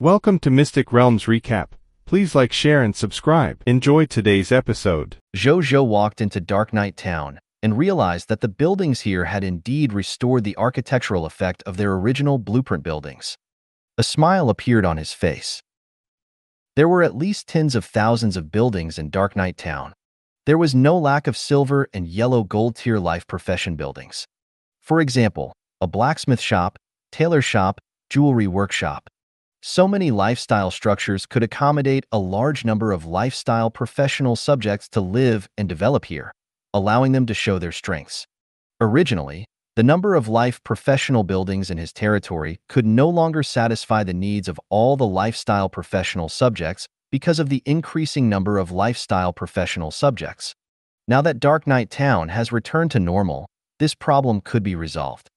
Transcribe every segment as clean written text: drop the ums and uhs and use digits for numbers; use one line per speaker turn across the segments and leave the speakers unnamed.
Welcome to Mystic Realms Recap. Please like, share, and subscribe. Enjoy today's episode.
Zhou Zhou walked into Dark Knight Town and realized that the buildings here had indeed restored the architectural effect of their original blueprint buildings. A smile appeared on his face. There were at least tens of thousands of buildings in Dark Knight Town. There was no lack of silver and yellow gold tier life profession buildings. For example, a blacksmith shop, tailor shop, jewelry workshop. So many lifestyle structures could accommodate a large number of lifestyle professional subjects to live and develop here, allowing them to show their strengths. Originally, the number of life professional buildings in his territory could no longer satisfy the needs of all the lifestyle professional subjects because of the increasing number of lifestyle professional subjects. Now that Dark Knight Town has returned to normal, this problem could be resolved.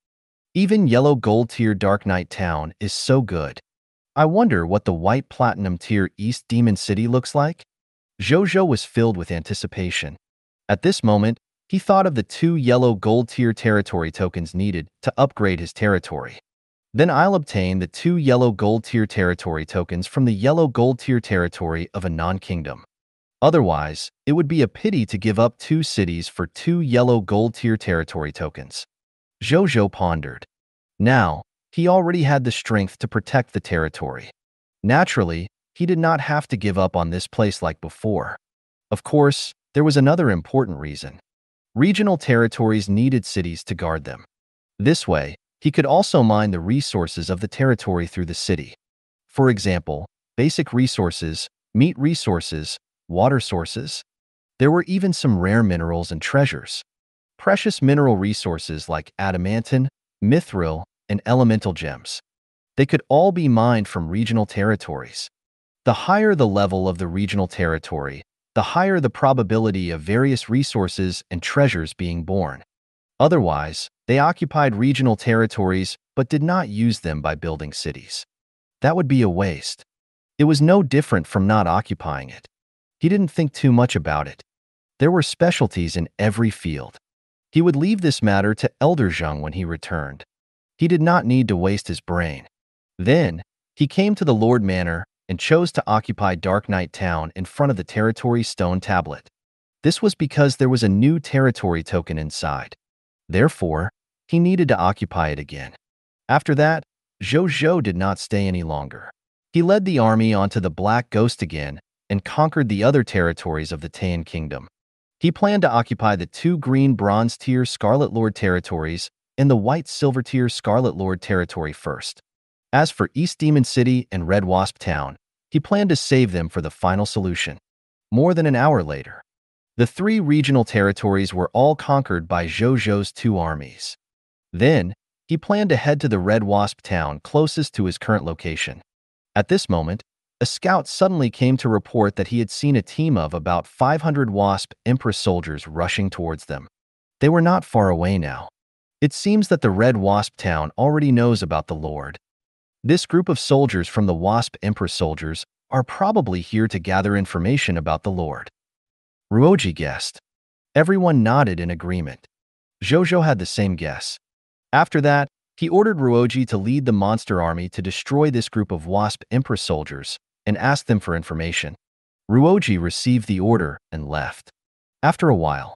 Even yellow gold tier Dark Knight Town is so good. I wonder what the white platinum tier East Demon City looks like? Zhou Zhou was filled with anticipation. At this moment, he thought of the 2 yellow gold tier territory tokens needed to upgrade his territory. Then I'll obtain the 2 yellow gold tier territory tokens from the yellow gold tier territory of a non-kingdom. Otherwise, it would be a pity to give up 2 cities for 2 yellow gold tier territory tokens. Zhou Zhou pondered. Now, he already had the strength to protect the territory. Naturally, he did not have to give up on this place like before. Of course, there was another important reason. Regional territories needed cities to guard them. This way, he could also mine the resources of the territory through the city. For example, basic resources, meat resources, water sources. There were even some rare minerals and treasures. Precious mineral resources like adamantine, mithril, and elemental gems. They could all be mined from regional territories. The higher the level of the regional territory, the higher the probability of various resources and treasures being born. Otherwise, they occupied regional territories but did not use them by building cities. That would be a waste. It was no different from not occupying it. He didn't think too much about it. There were specialties in every field. He would leave this matter to Elder Zheng when he returned. He did not need to waste his brain. Then, he came to the Lord Manor and chose to occupy Dark Knight Town in front of the territory stone tablet. This was because there was a new territory token inside. Therefore, he needed to occupy it again. After that, Zhou Zhou did not stay any longer. He led the army onto the Black Ghost again and conquered the other territories of the Taiyan Kingdom. He planned to occupy the 2 green bronze tier Scarlet Lord territories and the white silver tier Scarlet Lord territory first. As for East Demon City and Red Wasp Town, he planned to save them for the final solution. More than an hour later, the 3 regional territories were all conquered by Zhou Zhou's 2 armies. Then, he planned to head to the Red Wasp Town closest to his current location. At this moment, a scout suddenly came to report that he had seen a team of about 500 Wasp Empress soldiers rushing towards them. They were not far away now. It seems that the Red Wasp Town already knows about the Lord. This group of soldiers from the Wasp Empress soldiers are probably here to gather information about the Lord. Ruoji guessed. Everyone nodded in agreement. Zhou Zhou had the same guess. After that, he ordered Ruoji to lead the monster army to destroy this group of Wasp Empress soldiers and ask them for information. Ruoji received the order and left. After a while,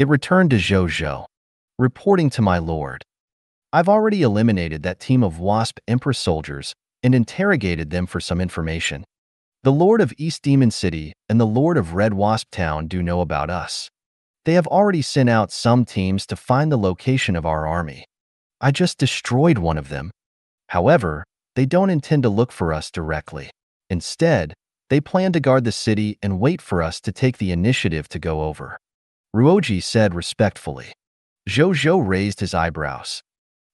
it returned to Zhou Zhou. Reporting to my lord. I've already eliminated that team of Wasp Empress soldiers and interrogated them for some information. The Lord of East Demon City and the Lord of Red Wasp Town do know about us. They have already sent out some teams to find the location of our army. I just destroyed one of them. However, they don't intend to look for us directly. Instead, they plan to guard the city and wait for us to take the initiative to go over. Ruoji said respectfully. Zhou Zhou raised his eyebrows.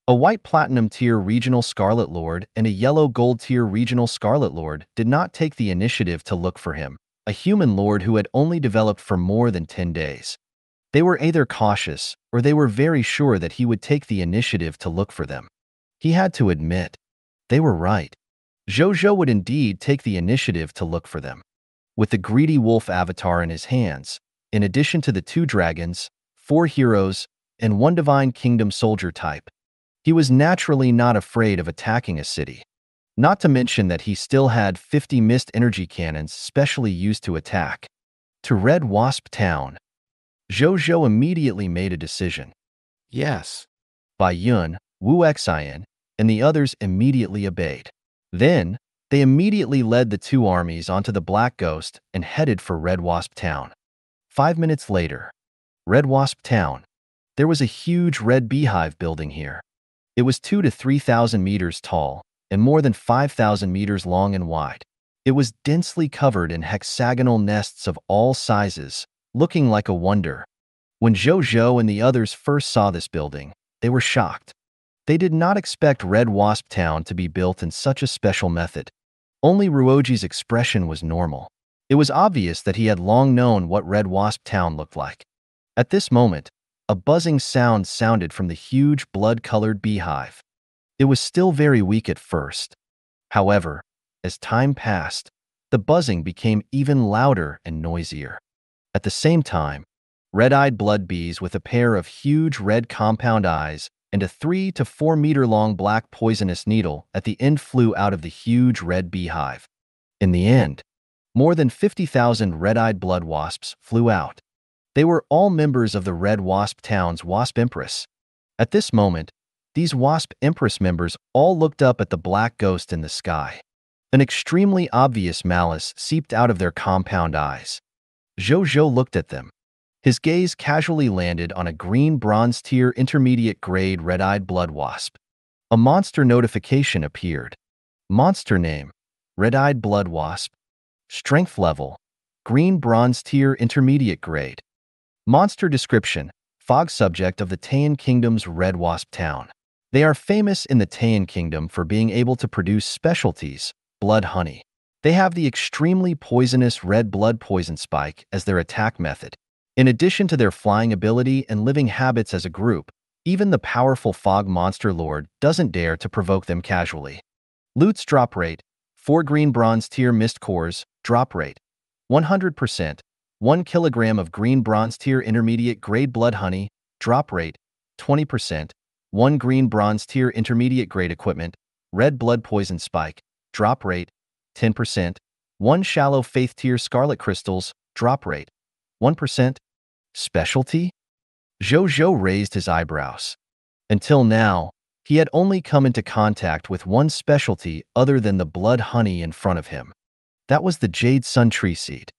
A white platinum tier regional Scarlet Lord and a yellow gold tier regional Scarlet Lord did not take the initiative to look for him, a human lord who had only developed for more than 10 days. They were either cautious or they were very sure that he would take the initiative to look for them. He had to admit, they were right. Zhou Zhou would indeed take the initiative to look for them. With the greedy wolf avatar in his hands, in addition to the 2 dragons, 4 heroes, and 1 divine kingdom soldier type, he was naturally not afraid of attacking a city. Not to mention that he still had 50 mist energy cannons specially used to attack. To Red Wasp Town. Zhou Zhou immediately made a decision.
Yes.
Bai Yun, Wu Xian, and the others immediately obeyed. Then, they immediately led the two armies onto the Black Ghost and headed for Red Wasp Town. 5 minutes later, Red Wasp Town. There was a huge red beehive building here. It was 2,000 to 3,000 meters tall and more than 5,000 meters long and wide. It was densely covered in hexagonal nests of all sizes, looking like a wonder. When Zhou Zhou and the others first saw this building, they were shocked. They did not expect Red Wasp Town to be built in such a special method. Only Ruoji's expression was normal. It was obvious that he had long known what Red Wasp Town looked like. At this moment, a buzzing sound sounded from the huge blood-colored beehive. It was still very weak at first. However, as time passed, the buzzing became even louder and noisier. At the same time, red-eyed blood bees with a pair of huge red compound eyes and a 3 to 4 meter long black poisonous needle at the end flew out of the huge red beehive. In the end, more than 50,000 red-eyed blood wasps flew out. They were all members of the Red Wasp Town's Wasp Empress. At this moment, these Wasp Empress members all looked up at the black ghost in the sky. An extremely obvious malice seeped out of their compound eyes. Zhou Zhou looked at them. His gaze casually landed on a green bronze tier intermediate grade red-eyed blood wasp. A monster notification appeared. Monster name: red-eyed blood wasp. Strength level: green bronze tier intermediate grade. Monster description: fog subject of the Taiyan Kingdom's Red Wasp Town. They are famous in the Taiyan Kingdom for being able to produce specialties, blood honey. They have the extremely poisonous red blood poison spike as their attack method. In addition to their flying ability and living habits as a group, even the powerful fog monster lord doesn't dare to provoke them casually. Loot's drop rate: 4 green bronze tier mist cores, drop rate 100%. 1 kilogram of green bronze tier intermediate grade blood honey, drop rate 20%. 1 green bronze tier intermediate grade equipment, red blood poison spike, drop rate 10%. 1 shallow faith tier scarlet crystals, drop rate 1%. Specialty? Zhou Zhou raised his eyebrows. Until now, he had only come into contact with one specialty other than the blood honey in front of him. That was the Jade Sun Tree Seed.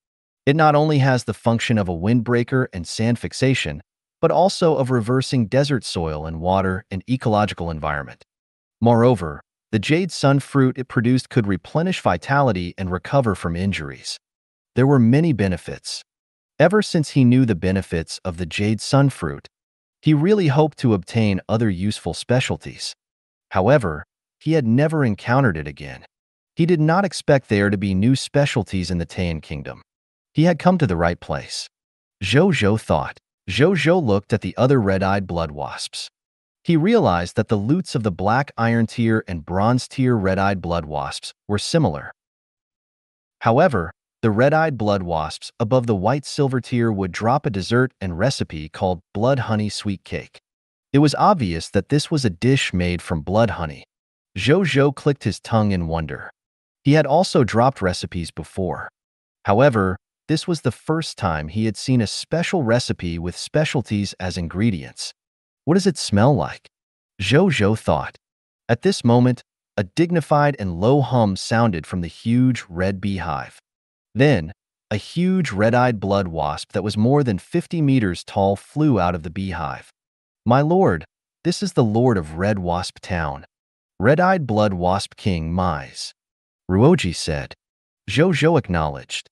It not only has the function of a windbreaker and sand fixation, but also of reversing desert soil and water and ecological environment. Moreover, the Jade Sun fruit it produced could replenish vitality and recover from injuries. There were many benefits. Ever since he knew the benefits of the Jade Sun fruit, he really hoped to obtain other useful specialties. However, he had never encountered it again. He did not expect there to be new specialties in the Taiyan Kingdom. He had come to the right place. Zhou Zhou thought. Zhou Zhou looked at the other red-eyed blood wasps. He realized that the loots of the black iron tier and bronze tier red-eyed blood wasps were similar. However, the red-eyed blood wasps above the white silver tier would drop a dessert and recipe called blood honey sweet cake. It was obvious that this was a dish made from blood honey. Zhou Zhou clicked his tongue in wonder. He had also dropped recipes before. However, this was the first time he had seen a special recipe with specialties as ingredients. What does it smell like? Zhou Zhou thought. At this moment, a dignified and low hum sounded from the huge red beehive. Then, a huge red-eyed blood wasp that was more than 50 meters tall flew out of the beehive. "My lord, this is the lord of Red Wasp Town, Red-eyed blood wasp king Mais," Ruoji said. Zhou Zhou acknowledged.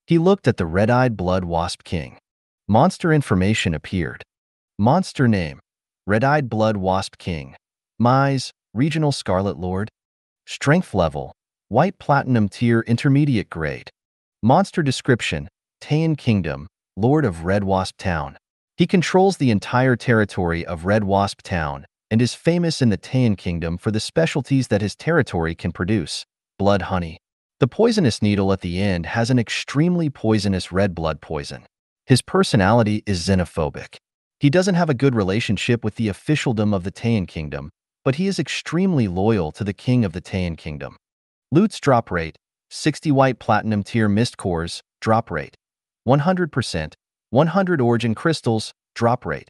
He looked at the red-eyed blood wasp king. Monster information appeared. Monster name: red-eyed blood wasp king. Mais, regional scarlet lord. Strength level: white platinum tier intermediate grade. Monster description: Taiyan Kingdom, lord of Red Wasp Town. He controls the entire territory of Red Wasp Town and is famous in the Taiyan Kingdom for the specialties that his territory can produce: blood honey. The poisonous needle at the end has an extremely poisonous red blood poison. His personality is xenophobic. He doesn't have a good relationship with the officialdom of the Taiyan Kingdom, but he is extremely loyal to the king of the Taiyan Kingdom. Loot's drop rate, 60 white platinum tier mist cores, drop rate. 100%, 100 origin crystals, drop rate.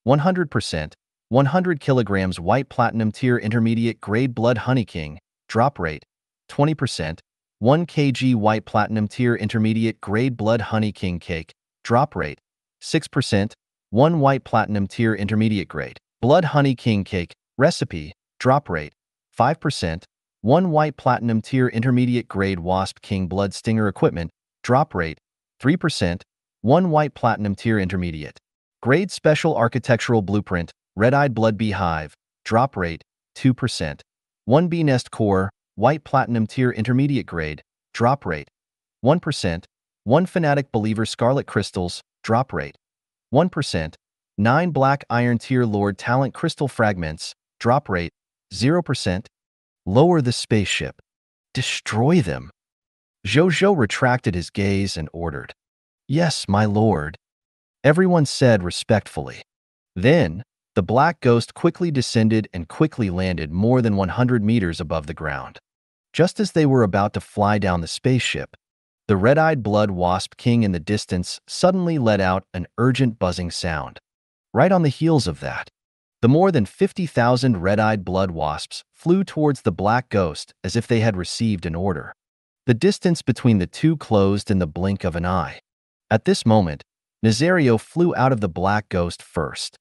100%, 100 kilograms white platinum tier intermediate grade blood honey king, drop rate. 20%, 1 kg white platinum tier intermediate grade blood honey king cake, drop rate. 6%, 1 white platinum tier intermediate grade blood honey king cake, recipe, drop rate. 5%, 1 white platinum tier intermediate grade wasp king blood stinger equipment, drop rate. 3%, 1 white platinum tier intermediate grade special architectural blueprint, red-eyed blood beehive, drop rate. 2%, 1 bee nest core, white platinum tier intermediate grade, drop rate. 1%, 1 fanatic believer scarlet crystals, drop rate. 1%, 9 black iron tier lord talent crystal fragments, drop rate. 0%. Lower the spaceship. Destroy them. Zhou Zhou retracted his gaze and ordered. Yes, my lord. Everyone said respectfully. Then, the black ghost quickly descended and quickly landed more than 100 meters above the ground. Just as they were about to fly down the spaceship, the red-eyed blood wasp king in the distance suddenly let out an urgent buzzing sound. Right on the heels of that, the more than 50,000 red-eyed blood wasps flew towards the black ghost as if they had received an order. The distance between the two closed in the blink of an eye. At this moment, Nazario flew out of the black ghost first.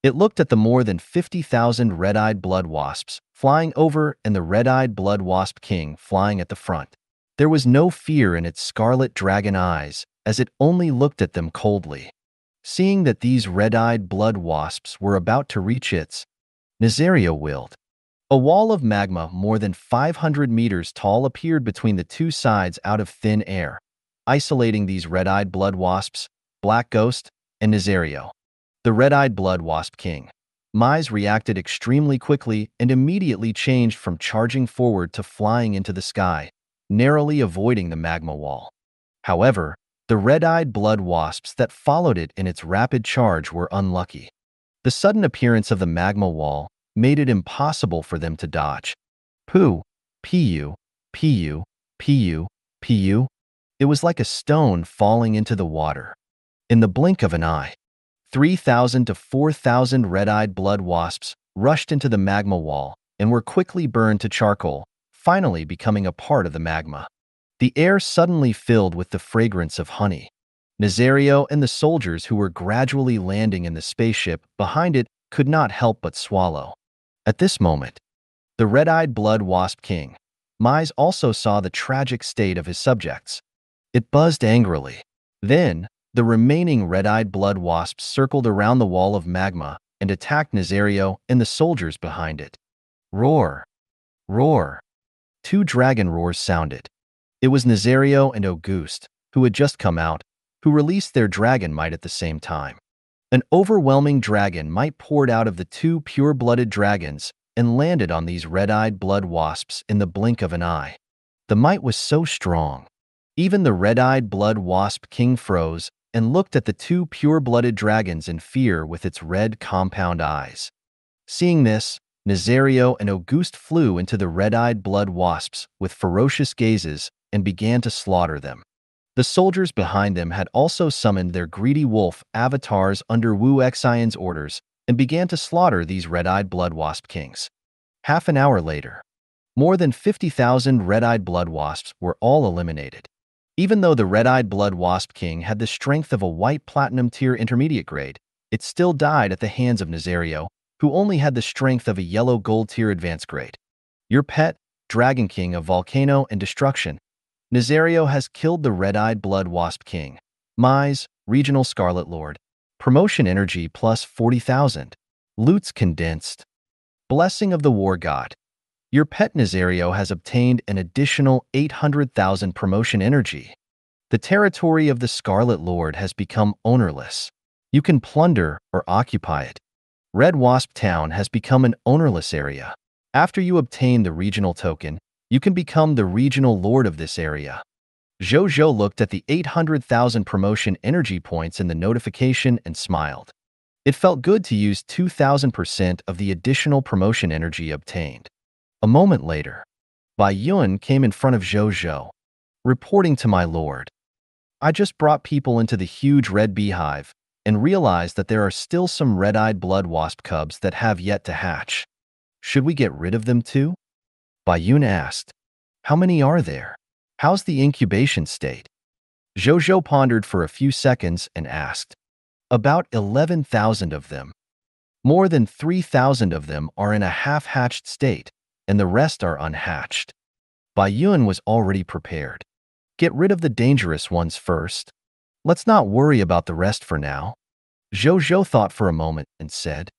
It looked at the more than 50,000 red-eyed blood wasps flying over and the red-eyed blood wasp king flying at the front. There was no fear in its scarlet dragon eyes as it only looked at them coldly. Seeing that these red-eyed blood wasps were about to reach its, Nazario willed. A wall of magma more than 500 meters tall appeared between the two sides out of thin air, isolating these red-eyed blood wasps, Black Ghost, and Nazario. The red-eyed blood wasp king, Mize, reacted extremely quickly and immediately changed from charging forward to flying into the sky, narrowly avoiding the magma wall. However, the red-eyed blood wasps that followed it in its rapid charge were unlucky. The sudden appearance of the magma wall made it impossible for them to dodge. Pu, pu, pu, pu, pu. It was like a stone falling into the water. In the blink of an eye, 3,000 to 4,000 red-eyed blood wasps rushed into the magma wall and were quickly burned to charcoal, finally becoming a part of the magma. The air suddenly filled with the fragrance of honey. Nazario and the soldiers who were gradually landing in the spaceship behind it could not help but swallow. At this moment, the red-eyed blood wasp king, Mize, also saw the tragic state of his subjects. It buzzed angrily. Then, the remaining red-eyed blood wasps circled around the wall of magma and attacked Nazario and the soldiers behind it. Roar! Roar! 2 dragon roars sounded. It was Nazario and Auguste, who had just come out, who released their dragon might at the same time. An overwhelming dragon might poured out of the 2 pure-blooded dragons and landed on these red-eyed blood wasps in the blink of an eye. The might was so strong. Even the red-eyed blood wasp king froze and looked at the 2 pure-blooded dragons in fear with its red compound eyes. Seeing this, Nazario and Auguste flew into the red-eyed blood wasps with ferocious gazes and began to slaughter them. The soldiers behind them had also summoned their greedy wolf avatars under Wu Xian's orders and began to slaughter these red-eyed blood wasp kings. Half an hour later, more than 50,000 red-eyed blood wasps were all eliminated. Even though the red-eyed blood wasp king had the strength of a white platinum tier intermediate grade, it still died at the hands of Nazario, who only had the strength of a yellow gold tier advanced grade. Your pet, Dragon King of Volcano and Destruction, Nazario has killed the red-eyed blood wasp king, Mize, Regional Scarlet Lord. Promotion energy plus 40,000. Loots condensed. Blessing of the War God. Your pet Nazario has obtained an additional 800,000 promotion energy. The territory of the Scarlet Lord has become ownerless. You can plunder or occupy it. Red Wasp Town has become an ownerless area. After you obtain the regional token, you can become the regional lord of this area. Zhou Zhou looked at the 800,000 promotion energy points in the notification and smiled. It felt good to use 2,000% of the additional promotion energy obtained. A moment later, Bai Yun came in front of Zhou Zhou, reporting to my lord. I just brought people into the huge red beehive and realized that there are still some red-eyed blood wasp cubs that have yet to hatch. Should we get rid of them too? Bai Yun asked. How many are there? How's the incubation state? Zhou Zhou pondered for a few seconds and asked. About 11,000 of them. More than 3,000 of them are in a half-hatched state, and the rest are unhatched. Bai Yun was already prepared. Get rid of the dangerous ones first. Let's not worry about the rest for now. Zhou Zhou thought for a moment and said.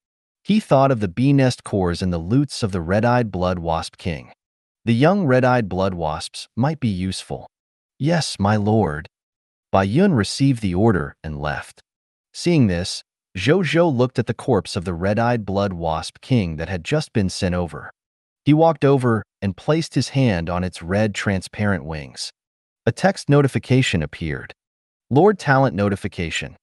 He thought of the bee nest cores and the loots of the red-eyed blood wasp king. The young red-eyed blood wasps might be useful. Yes, my lord. Bai Yun received the order and left. Seeing this, Zhou Zhou looked at the corpse of the red-eyed blood wasp king that had just been sent over. He walked over and placed his hand on its red transparent wings. A text notification appeared. Lord Talent notification.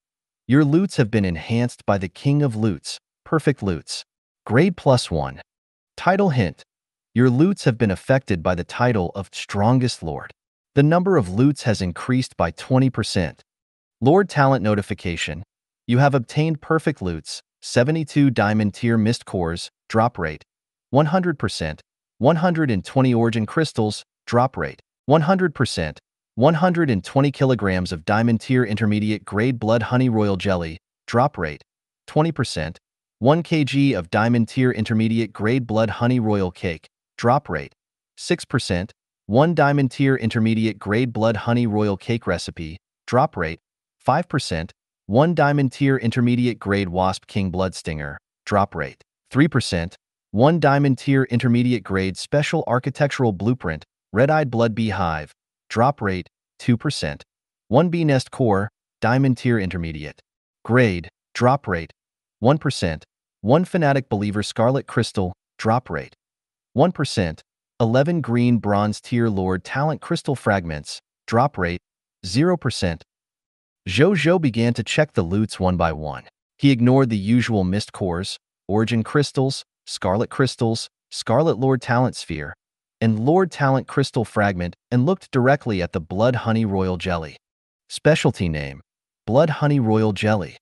Your loots have been enhanced by the King of Loots, Perfect Loots. Grade +1. Title hint. Your loots have been affected by the title of Strongest Lord. The number of loots has increased by 20%. Lord Talent notification. You have obtained Perfect Loots, 72 Diamond Tier Mist Cores, drop rate, 100%, 120 Origin Crystals, drop rate, 100%, 120 kilograms of Diamond Tier Intermediate Grade Blood Honey Royal Jelly, drop rate, 20%, 1 kg of Diamond Tier Intermediate Grade Blood Honey Royal Cake, drop rate, 6%, 1 Diamond Tier Intermediate Grade Blood Honey Royal Cake Recipe, drop rate, 5%, 1 Diamond Tier Intermediate Grade Wasp King Blood Stinger, drop rate, 3%, 1 Diamond Tier Intermediate Grade Special Architectural Blueprint, Red-Eyed Blood Beehive, drop rate, 2%, 1 Bee Nest Core, Diamond Tier Intermediate Grade, drop rate, 1%, 1 Fanatic Believer Scarlet Crystal, drop rate, 1%, 11 Green Bronze Tier Lord Talent Crystal Fragments, drop rate, 0%. Zhou Zhou began to check the loots one by one. He ignored the usual mist cores, origin crystals, scarlet crystals, Scarlet Lord Talent Sphere, and Lord Talent Crystal Fragment and looked directly at the Blood Honey Royal Jelly. Specialty name, Blood Honey Royal Jelly.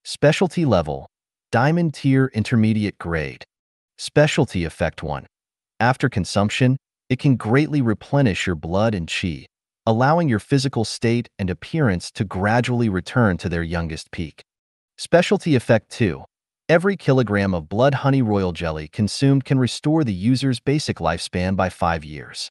Specialty level, Diamond Tier Intermediate Grade. Specialty effect 1. After consumption, it can greatly replenish your blood and chi, allowing your physical state and appearance to gradually return to their youngest peak. Specialty effect 2. Every kilogram of Blood Honey Royal Jelly consumed can restore the user's basic lifespan by 5 years.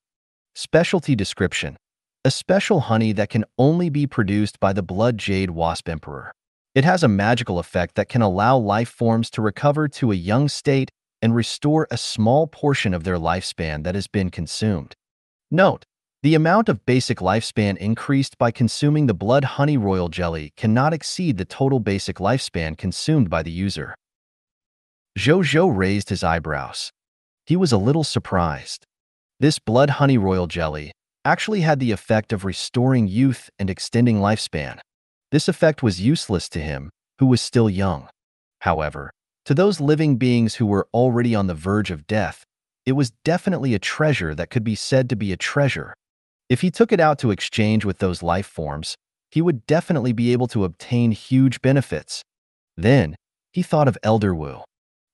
Specialty description. A special honey that can only be produced by the Blood Jade Wasp Emperor. It has a magical effect that can allow life forms to recover to a young state and restore a small portion of their lifespan that has been consumed. Note: the amount of basic lifespan increased by consuming the Blood Honey Royal Jelly cannot exceed the total basic lifespan consumed by the user. Zhou Zhou raised his eyebrows. He was a little surprised. This Blood Honey Royal Jelly actually had the effect of restoring youth and extending lifespan. This effect was useless to him, who was still young. However, to those living beings who were already on the verge of death, it was definitely a treasure that could be said to be a treasure. If he took it out to exchange with those life forms, he would definitely be able to obtain huge benefits. Then, he thought of Elder Wu.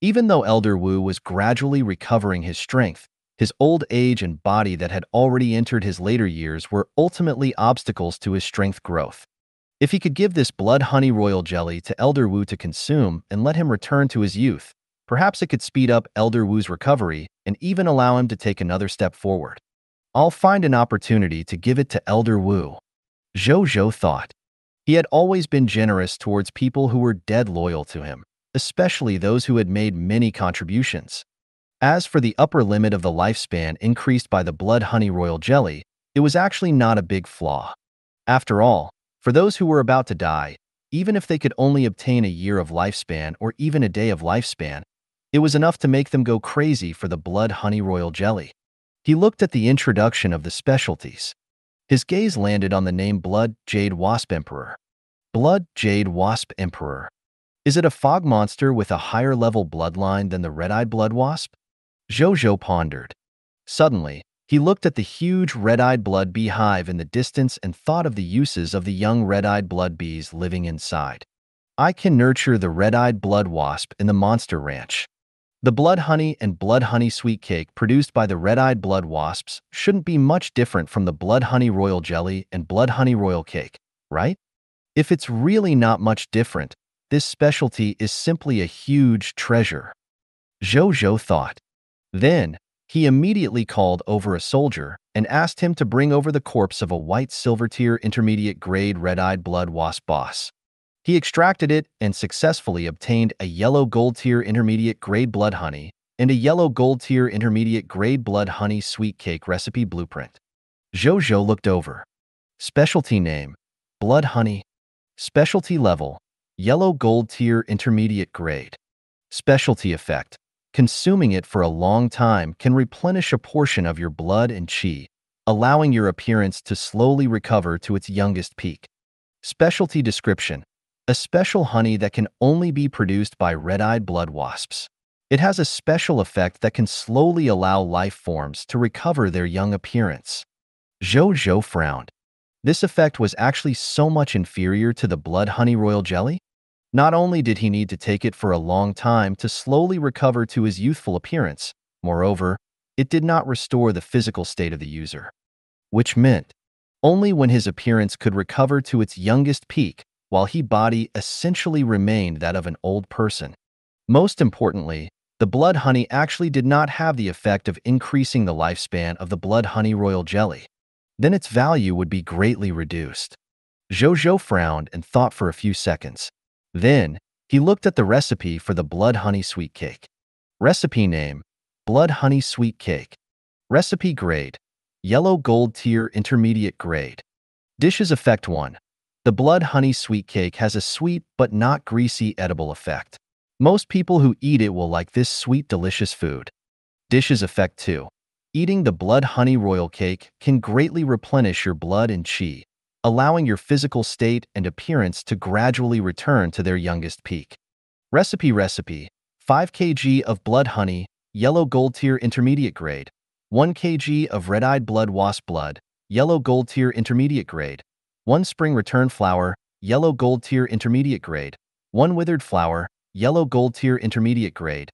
Even though Elder Wu was gradually recovering his strength, his old age and body that had already entered his later years were ultimately obstacles to his strength growth. If he could give this Blood Honey Royal Jelly to Elder Wu to consume and let him return to his youth, perhaps it could speed up Elder Wu's recovery and even allow him to take another step forward. I'll find an opportunity to give it to Elder Wu, Zhou Zhou thought. He had always been generous towards people who were dead loyal to him, especially those who had made many contributions. As for the upper limit of the lifespan increased by the Blood Honey Royal Jelly, it was actually not a big flaw. After all, for those who were about to die, even if they could only obtain a year of lifespan or even a day of lifespan, it was enough to make them go crazy for the Blood Honey Royal Jelly. He looked at the introduction of the specialties. His gaze landed on the name Blood Jade Wasp Emperor. Blood Jade Wasp Emperor. Is it a fog monster with a higher level bloodline than the red-eyed blood wasp? Zhou Zhou pondered. Suddenly, he looked at the huge red-eyed blood bee hive in the distance and thought of the uses of the young red-eyed blood bees living inside. I can nurture the red-eyed blood wasp in the monster ranch. The blood honey and blood honey sweet cake produced by the red-eyed blood wasps shouldn't be much different from the blood honey royal jelly and blood honey royal cake, right? If it's really not much different, this specialty is simply a huge treasure. Zhou Zhou thought. Then, he immediately called over a soldier and asked him to bring over the corpse of a white silver tier intermediate grade red-eyed blood wasp boss. He extracted it and successfully obtained a yellow gold tier intermediate grade blood honey and a yellow gold tier intermediate grade blood honey sweet cake recipe blueprint. Zhou Zhou looked over. Specialty name, blood honey. Specialty level, yellow gold tier intermediate grade. Specialty effect, consuming it for a long time can replenish a portion of your blood and chi, allowing your appearance to slowly recover to its youngest peak. Specialty description, a special honey that can only be produced by red-eyed blood wasps. It has a special effect that can slowly allow life forms to recover their young appearance. Zhou Zhou frowned. This effect was actually so much inferior to the blood honey royal jelly. Not only did he need to take it for a long time to slowly recover to his youthful appearance, moreover, it did not restore the physical state of the user. Which meant, only when his appearance could recover to its youngest peak, while his body essentially remained that of an old person. Most importantly, the blood honey actually did not have the effect of increasing the lifespan of the blood honey royal jelly. Then its value would be greatly reduced. Zhou Zhou frowned and thought for a few seconds. Then, he looked at the recipe for the blood honey sweet cake. Recipe name, blood honey sweet cake. Recipe grade, yellow gold tier intermediate grade. Dishes effect 1. The blood honey sweet cake has a sweet but not greasy edible effect. Most people who eat it will like this sweet delicious food. Dishes effect 2. Eating the blood honey royal cake can greatly replenish your blood and chi, allowing your physical state and appearance to gradually return to their youngest peak. Recipe 5 kg of blood honey, yellow gold tier intermediate grade, 1 kg of red-eyed blood wasp blood, yellow gold tier intermediate grade, 1 spring return flower, yellow gold tier intermediate grade, 1 withered flower, yellow gold tier intermediate grade.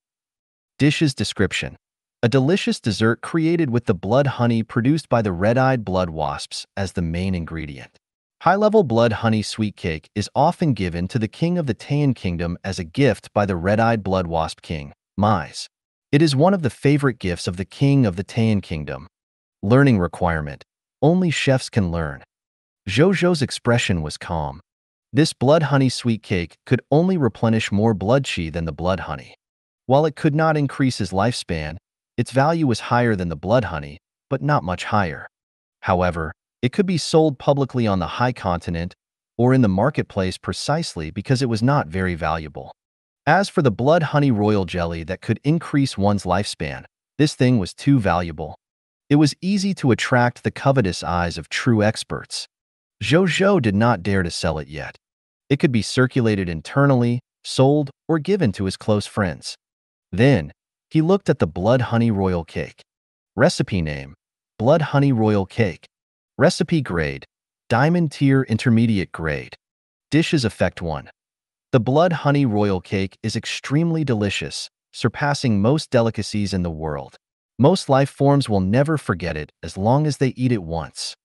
Dishes description. A delicious dessert created with the blood honey produced by the red-eyed blood wasps as the main ingredient. High-level blood honey sweet cake is often given to the king of the Taiyan kingdom as a gift by the red-eyed blood wasp king, Mais. It is one of the favorite gifts of the king of the Taiyan kingdom. Learning requirement. Only chefs can learn. Zhou Zhou's expression was calm. This blood honey sweet cake could only replenish more blood chi than the blood honey. While it could not increase his lifespan, its value was higher than the blood honey, but not much higher. However, it could be sold publicly on the high continent or in the marketplace precisely because it was not very valuable. As for the blood honey royal jelly that could increase one's lifespan, this thing was too valuable. It was easy to attract the covetous eyes of true experts. Zhou Zhou did not dare to sell it yet. It could be circulated internally, sold, or given to his close friends. Then, he looked at the blood honey royal cake. Recipe name, blood honey royal cake. Recipe grade, diamond tier intermediate grade. Dishes effect 1. The blood honey royal cake is extremely delicious, surpassing most delicacies in the world. Most life forms will never forget it as long as they eat it once.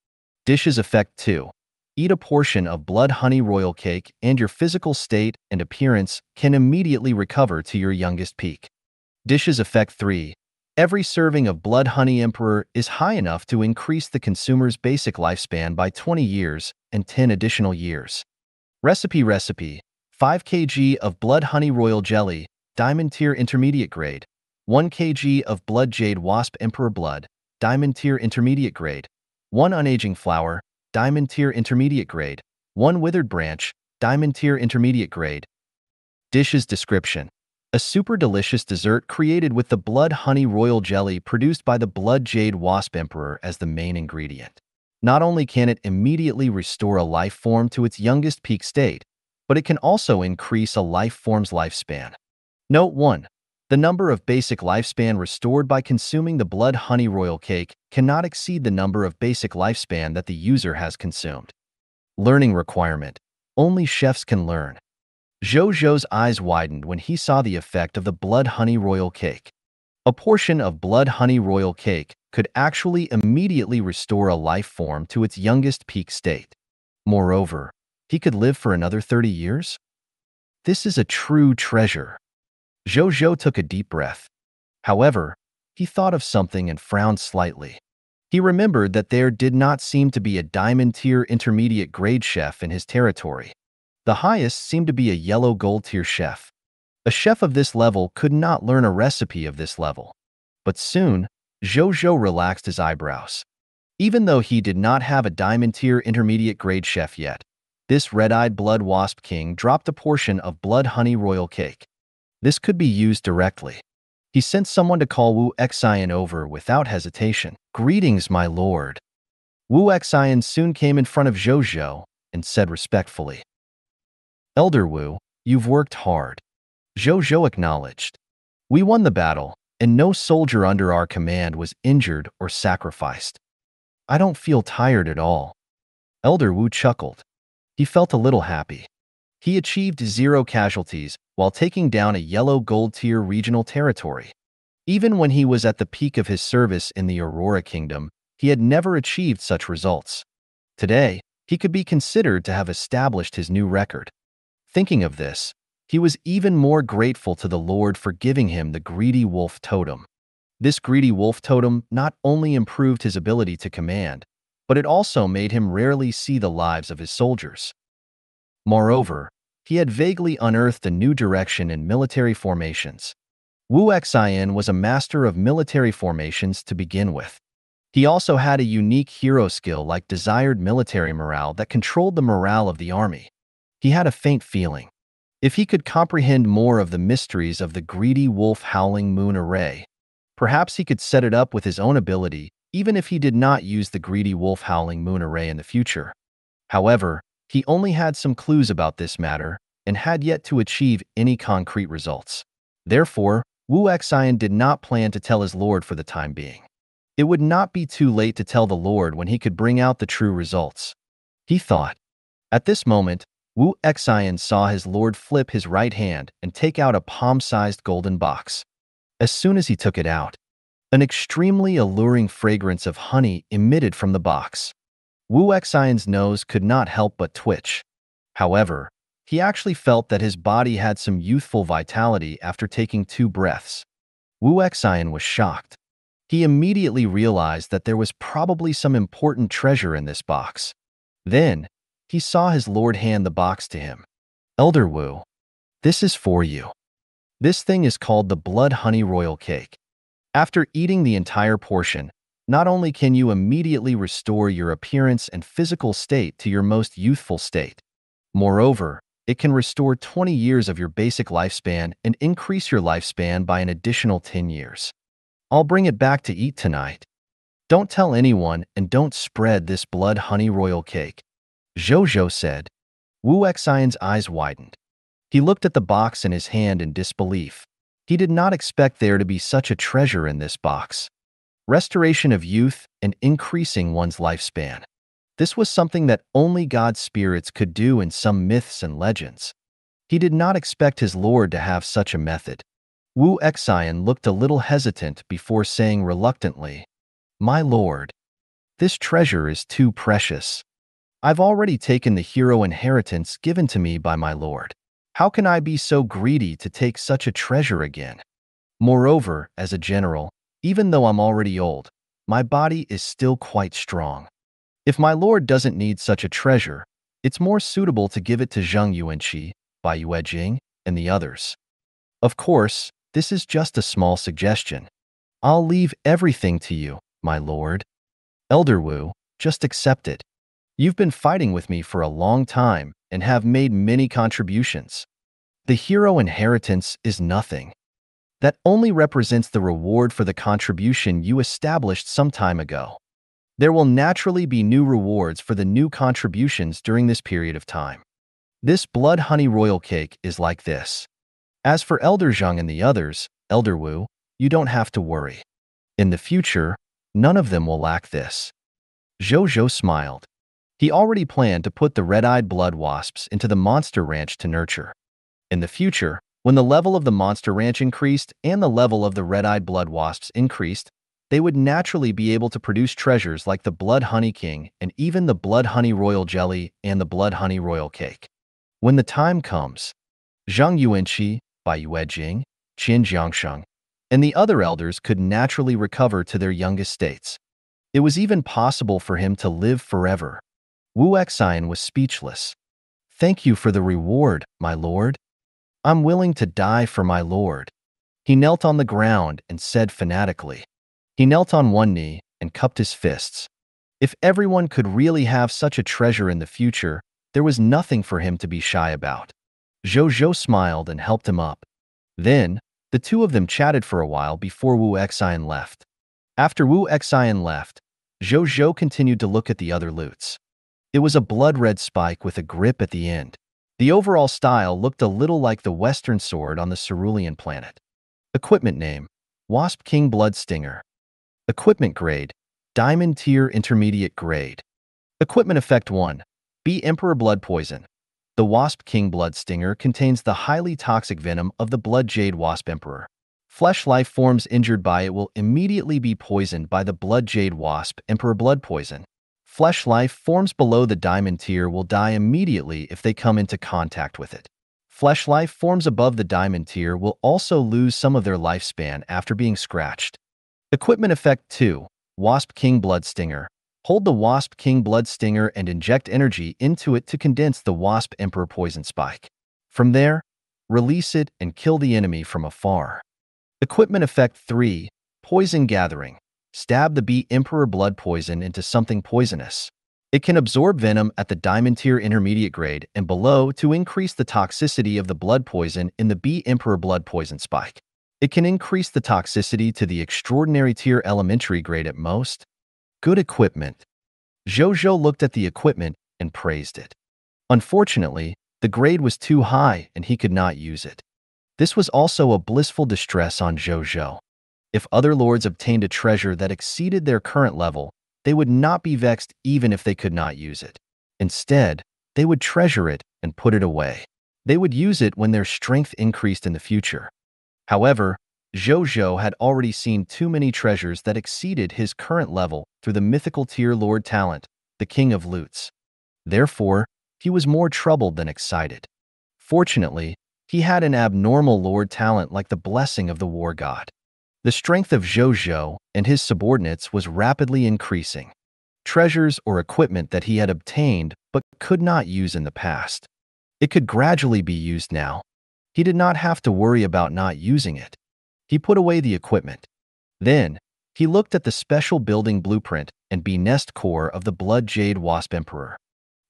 Dishes effect 2. Eat a portion of blood honey royal cake and your physical state and appearance can immediately recover to your youngest peak. Dishes effect 3. Every serving of blood honey emperor is high enough to increase the consumer's basic lifespan by 20 years and 10 additional years. Recipe 5 kg of blood honey royal jelly, diamond tier intermediate grade, 1 kg of blood jade wasp emperor blood, diamond tier intermediate grade, 1 unaging flower, diamond tier intermediate grade, 1 withered branch, diamond tier intermediate grade. Dishes description. A super delicious dessert created with the blood honey royal jelly produced by the blood jade wasp emperor as the main ingredient. Not only can it immediately restore a life form to its youngest peak state, but it can also increase a life form's lifespan. Note 1. The number of basic lifespan restored by consuming the blood honey royal cake cannot exceed the number of basic lifespan that the user has consumed. Learning requirement. Only chefs can learn. Zhou Zhou's eyes widened when he saw the effect of the blood honey royal cake. A portion of blood honey royal cake could actually immediately restore a life form to its youngest peak state. Moreover, he could live for another 30 years? This is a true treasure. Zhou Zhou took a deep breath. However, he thought of something and frowned slightly. He remembered that there did not seem to be a diamond-tier intermediate grade chef in his territory. The highest seemed to be a yellow gold-tier chef. A chef of this level could not learn a recipe of this level. But soon, Zhou Zhou relaxed his eyebrows. Even though he did not have a diamond-tier intermediate grade chef yet, this red-eyed blood wasp king dropped a portion of blood honey royal cake. This could be used directly. He sent someone to call Wu Xian over without hesitation. "Greetings, my lord." Wu Xian soon came in front of Zhou Zhou and said respectfully, "Elder Wu, you've worked hard." Zhou Zhou acknowledged. "We won the battle, and no soldier under our command was injured or sacrificed. I don't feel tired at all." Elder Wu chuckled. He felt a little happy. He achieved 0 casualties while taking down a yellow gold-tier regional territory. Even when he was at the peak of his service in the Aurora Kingdom, he had never achieved such results. Today, he could be considered to have established his new record. Thinking of this, he was even more grateful to the Lord for giving him the greedy wolf totem. This greedy wolf totem not only improved his ability to command, but it also made him rarely see the lives of his soldiers. Moreover, he had vaguely unearthed a new direction in military formations. Wu Xian was a master of military formations to begin with. He also had a unique hero skill like desired military morale that controlled the morale of the army. He had a faint feeling. If he could comprehend more of the mysteries of the greedy wolf howling moon array, perhaps he could set it up with his own ability, even if he did not use the greedy wolf howling moon array in the future. However, he only had some clues about this matter and had yet to achieve any concrete results. Therefore, Wu Xian did not plan to tell his lord for the time being. It would not be too late to tell the lord when he could bring out the true results. He thought. At this moment, Wu Xian saw his lord flip his right hand and take out a palm-sized golden box. As soon as he took it out, an extremely alluring fragrance of honey emitted from the box. Wu Xian's nose could not help but twitch. However, he actually felt that his body had some youthful vitality after taking 2 breaths. Wu Xian was shocked. He immediately realized that there was probably some important treasure in this box. Then, he saw his lord hand the box to him. "Elder Wu, this is for you. This thing is called the blood honey royal cake. After eating the entire portion, not only can you immediately restore your appearance and physical state to your most youthful state, moreover, it can restore 20 years of your basic lifespan and increase your lifespan by an additional 10 years. I'll bring it back to eat tonight. Don't tell anyone and don't spread this blood honey royal cake," Zhou Zhou said. Wu Xian's eyes widened. He looked at the box in his hand in disbelief. He did not expect there to be such a treasure in this box. Restoration of youth and increasing one's lifespan. This was something that only God's spirits could do in some myths and legends. He did not expect his lord to have such a method. Wu Xian looked a little hesitant before saying reluctantly, "My lord, this treasure is too precious. I've already taken the hero inheritance given to me by my lord. How can I be so greedy to take such a treasure again? Moreover, as a general, even though I'm already old, my body is still quite strong. If my lord doesn't need such a treasure, it's more suitable to give it to Zheng Yuanqi, Bai Yuejing, and the others. Of course, this is just a small suggestion. I'll leave everything to you, my lord. Elder Wu, just accept it. You've been fighting with me for a long time and have made many contributions. The hero inheritance is nothing. That only represents the reward for the contribution you established some time ago. There will naturally be new rewards for the new contributions during this period of time. This blood honey royal cake is like this. As for Elder Zheng and the others, Elder Wu, you don't have to worry. In the future, none of them will lack this. Zhou Zhou smiled. He already planned to put the red-eyed blood wasps into the monster ranch to nurture. In the future, when the level of the monster ranch increased and the level of the red-eyed blood wasps increased, they would naturally be able to produce treasures like the Blood Honey King and even the Blood Honey Royal Jelly and the Blood Honey Royal Cake. When the time comes, Zhang Yuanqi, Bai Yuejing, Qin Jiangsheng, and the other elders could naturally recover to their youngest states. It was even possible for him to live forever. Wu Exine was speechless. Thank you for the reward, my lord. I'm willing to die for my lord. He knelt on the ground and said fanatically. He knelt on one knee and cupped his fists. If everyone could really have such a treasure in the future, there was nothing for him to be shy about. Zhou Zhou smiled and helped him up. Then, the two of them chatted for a while before Wu Exine left. After Wu Exine left, Zhou Zhou continued to look at the other loots. It was a blood-red spike with a grip at the end. The overall style looked a little like the Western sword on the Cerulean planet. Equipment name: Wasp King Blood Stinger. Equipment grade: Diamond Tier Intermediate Grade. Equipment effect 1. Bee Emperor Blood Poison. The Wasp King Blood Stinger contains the highly toxic venom of the Blood Jade Wasp Emperor. Flesh life forms injured by it will immediately be poisoned by the Blood Jade Wasp Emperor Blood Poison. Flesh life forms below the diamond tier will die immediately if they come into contact with it. Flesh life forms above the diamond tier will also lose some of their lifespan after being scratched. Equipment effect 2. Wasp King Blood Stinger. Hold the Wasp King Blood Stinger and inject energy into it to condense the Wasp Emperor Poison Spike. From there, release it and kill the enemy from afar. Equipment effect 3. Poison Gathering. Stab the Bee Emperor Blood Poison into something poisonous. It can absorb venom at the Diamond Tier Intermediate Grade and below to increase the toxicity of the blood poison in the Bee Emperor Blood Poison Spike. It can increase the toxicity to the Extraordinary Tier Elementary Grade at most. Good equipment. Zhou Zhou looked at the equipment and praised it. Unfortunately, the grade was too high and he could not use it. This was also a blissful distress on Zhou Zhou. If other lords obtained a treasure that exceeded their current level, they would not be vexed even if they could not use it. Instead, they would treasure it and put it away. They would use it when their strength increased in the future. However, Zhou Zhou had already seen too many treasures that exceeded his current level through the mythical tier Lord Talent, the King of Loots. Therefore, he was more troubled than excited. Fortunately, he had an abnormal Lord Talent like the blessing of the War God. The strength of Zhou Zhou and his subordinates was rapidly increasing. Treasures or equipment that he had obtained but could not use in the past. It could gradually be used now. He did not have to worry about not using it. He put away the equipment. Then, he looked at the special building blueprint and bee nest core of the Blood Jade Wasp Emperor.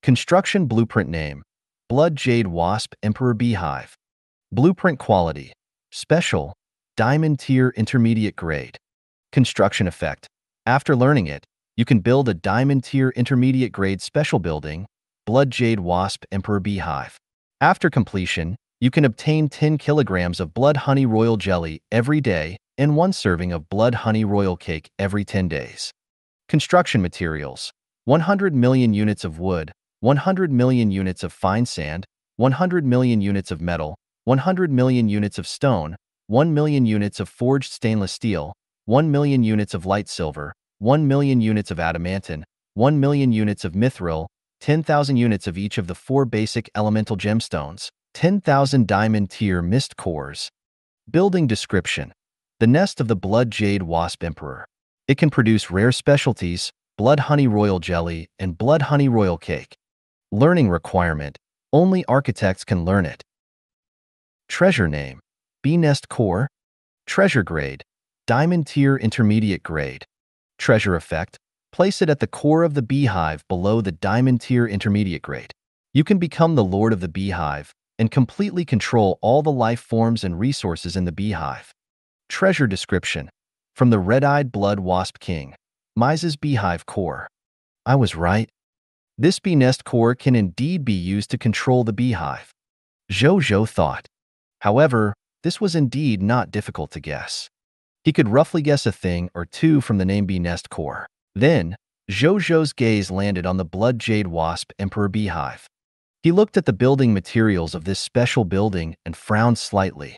Construction blueprint name: Blood Jade Wasp Emperor Beehive. Blueprint quality: Special, Diamond Tier Intermediate Grade. Construction effect: After learning it, you can build a Diamond Tier Intermediate Grade special building, Blood Jade Wasp Emperor Beehive. After completion, you can obtain 10 kilograms of Blood Honey Royal Jelly every day and 1 serving of Blood Honey Royal Cake every 10 days. Construction materials: 100 million units of wood, 100 million units of fine sand, 100 million units of metal, 100 million units of stone, 1 million units of forged stainless steel, 1 million units of light silver, 1 million units of adamantine, 1 million units of mithril, 10,000 units of each of the 4 basic elemental gemstones, 10,000 diamond tier mist cores. Building description: The nest of the Blood Jade Wasp Emperor. It can produce rare specialties, Blood Honey Royal Jelly and Blood Honey Royal Cake. Learning requirement: Only architects can learn it. Treasure name: Bee Nest Core. Treasure grade: Diamond Tier Intermediate Grade. Treasure effect: Place it at the core of the beehive below the Diamond Tier Intermediate Grade. You can become the Lord of the Beehive and completely control all the life forms and resources in the beehive. Treasure description: From the Red-Eyed Blood Wasp King, Mises Beehive Core. I was right. This bee nest core can indeed be used to control the beehive. Zhou Zhou thought. However, this was indeed not difficult to guess. He could roughly guess a thing or two from the name bee nest core. Then, Zhou Zhou's gaze landed on the blood jade wasp emperor beehive. He looked at the building materials of this special building and frowned slightly.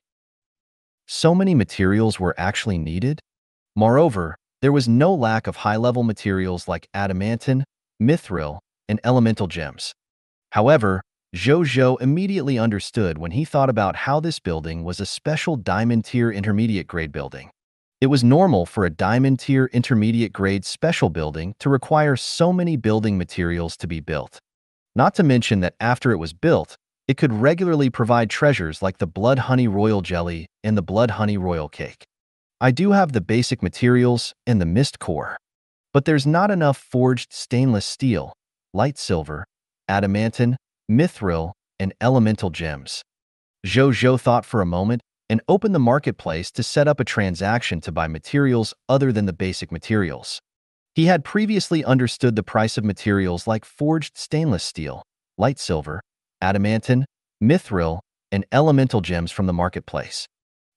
So many materials were actually needed? Moreover, there was no lack of high-level materials like adamantine, mithril, and elemental gems. However, Zhou Zhou immediately understood when he thought about how this building was a special diamond-tier intermediate-grade building. It was normal for a diamond-tier intermediate-grade special building to require so many building materials to be built. Not to mention that after it was built, it could regularly provide treasures like the blood honey royal jelly and the blood honey royal cake. I do have the basic materials and the mist core, but there's not enough forged stainless steel, light silver, adamantine, mithril, and elemental gems. Zhou Zhou thought for a moment and opened the marketplace to set up a transaction to buy materials other than the basic materials. He had previously understood the price of materials like forged stainless steel, light silver, adamantine, mithril, and elemental gems from the marketplace.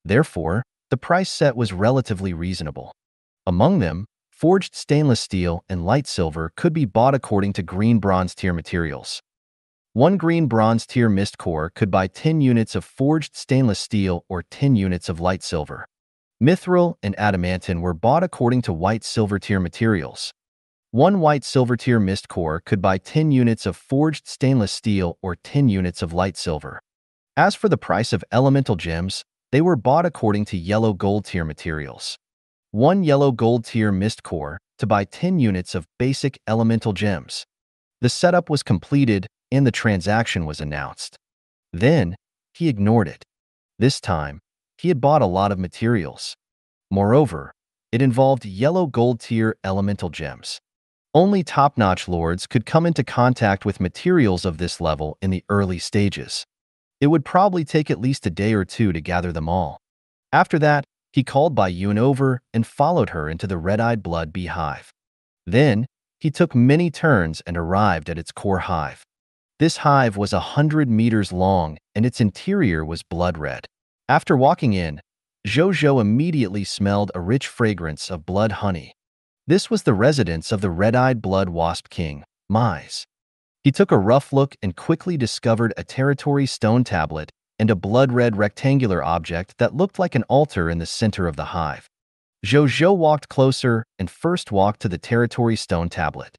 Therefore, the price set was relatively reasonable. Among them, forged stainless steel and light silver could be bought according to green bronze tier materials. One green bronze tier mist core could buy 10 units of forged stainless steel or 10 units of light silver. Mithril and adamantine were bought according to white silver tier materials. One white silver tier mist core could buy 10 units of forged stainless steel or 10 units of light silver. As for the price of elemental gems, they were bought according to yellow gold tier materials. One yellow gold tier mist core to buy 10 units of basic elemental gems. The setup was completed and the transaction was announced. Then, he ignored it. This time, he had bought a lot of materials. Moreover, it involved yellow gold tier elemental gems. Only top-notch lords could come into contact with materials of this level in the early stages. It would probably take at least a day or two to gather them all. After that, he called Bai Yun over and followed her into the red-eyed blood beehive. Then, he took many turns and arrived at its core hive. This hive was 100 meters long and its interior was blood red. After walking in, Zhou Zhou immediately smelled a rich fragrance of blood honey. This was the residence of the red-eyed blood wasp king, Mize. He took a rough look and quickly discovered a territory stone tablet and a blood-red rectangular object that looked like an altar in the center of the hive. Zhou Zhou walked closer and first walked to the territory stone tablet.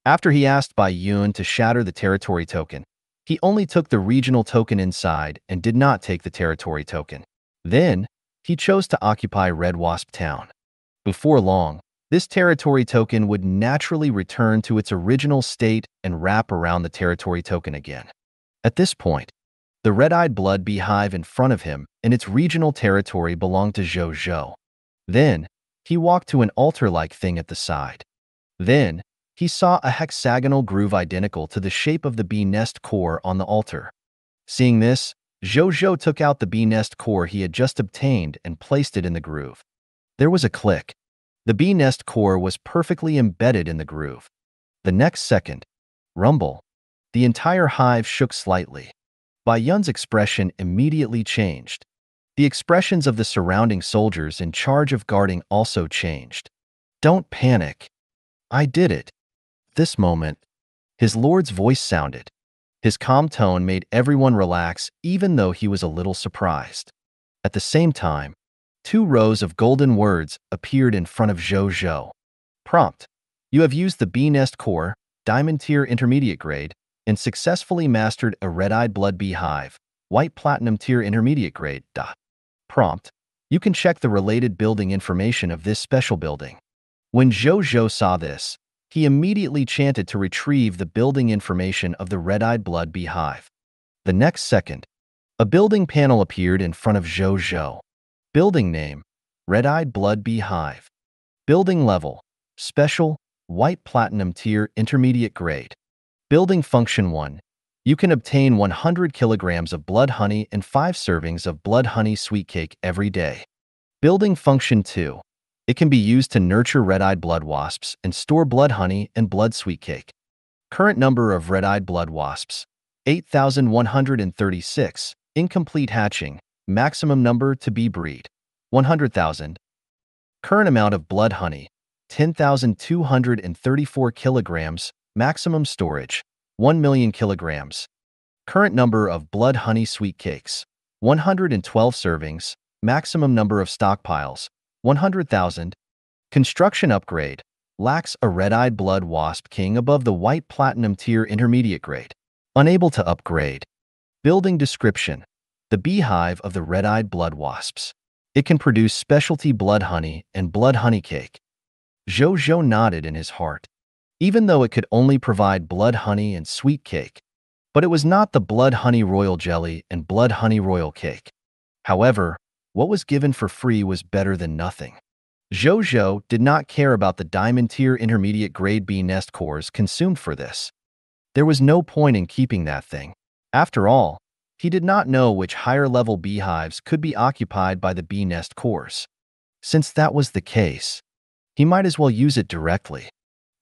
After he asked Bai Yun to shatter the territory token, he only took the regional token inside and did not take the territory token. Then, he chose to occupy Red Wasp Town. Before long, this territory token would naturally return to its original state and wrap around the territory token again. At this point, the red-eyed blood beehive in front of him and its regional territory belonged to Zhou Zhou. Then, he walked to an altar-like thing at the side. Then, he saw a hexagonal groove identical to the shape of the bee nest core on the altar. Seeing this, Zhou Zhou took out the bee nest core he had just obtained and placed it in the groove. There was a click. The bee nest core was perfectly embedded in the groove. The next second, rumble. The entire hive shook slightly. Bai Yun's expression immediately changed. The expressions of the surrounding soldiers in charge of guarding also changed. Don't panic. I did it. This moment, his lord's voice sounded. His calm tone made everyone relax even though he was a little surprised. At the same time, 2 rows of golden words appeared in front of Zhou Zhou. Prompt: you have used the bee nest core, diamond tier intermediate grade, and successfully mastered a red-eyed blood beehive, white platinum tier intermediate grade. Prompt: you can check the related building information of this special building. When Zhou Zhou saw this, he immediately chanted to retrieve the building information of the red-eyed blood beehive. The next second, a building panel appeared in front of Zhou Zhou. Building name: Red-Eyed Blood Beehive. Building level: Special, White Platinum Tier Intermediate Grade. Building function 1. You can obtain 100 kilograms of blood honey and 5 servings of blood honey sweet cake every day. Building function 2. It can be used to nurture red-eyed blood wasps and store blood honey and blood sweet cake. Current number of red-eyed blood wasps: 8,136. Incomplete hatching: Maximum number to be breed, 100,000. Current amount of blood honey, 10,234 kilograms. Maximum storage, 1 million kilograms. Current number of blood honey sweet cakes, 112 servings. Maximum number of stockpiles, 100,000. Construction upgrade, lacks a red-eyed blood wasp king above the white platinum tier intermediate grade. Unable to upgrade. Building description, the beehive of the red-eyed blood wasps. It can produce specialty blood honey and blood honey cake. Zhou Zhou nodded in his heart. Even though it could only provide blood honey and sweet cake, but it was not the blood honey royal jelly and blood honey royal cake. However, what was given for free was better than nothing. Zhou Zhou did not care about the diamond tier intermediate grade bee nest cores consumed for this. There was no point in keeping that thing. After all, he did not know which higher-level beehives could be occupied by the bee nest cores. Since that was the case, he might as well use it directly.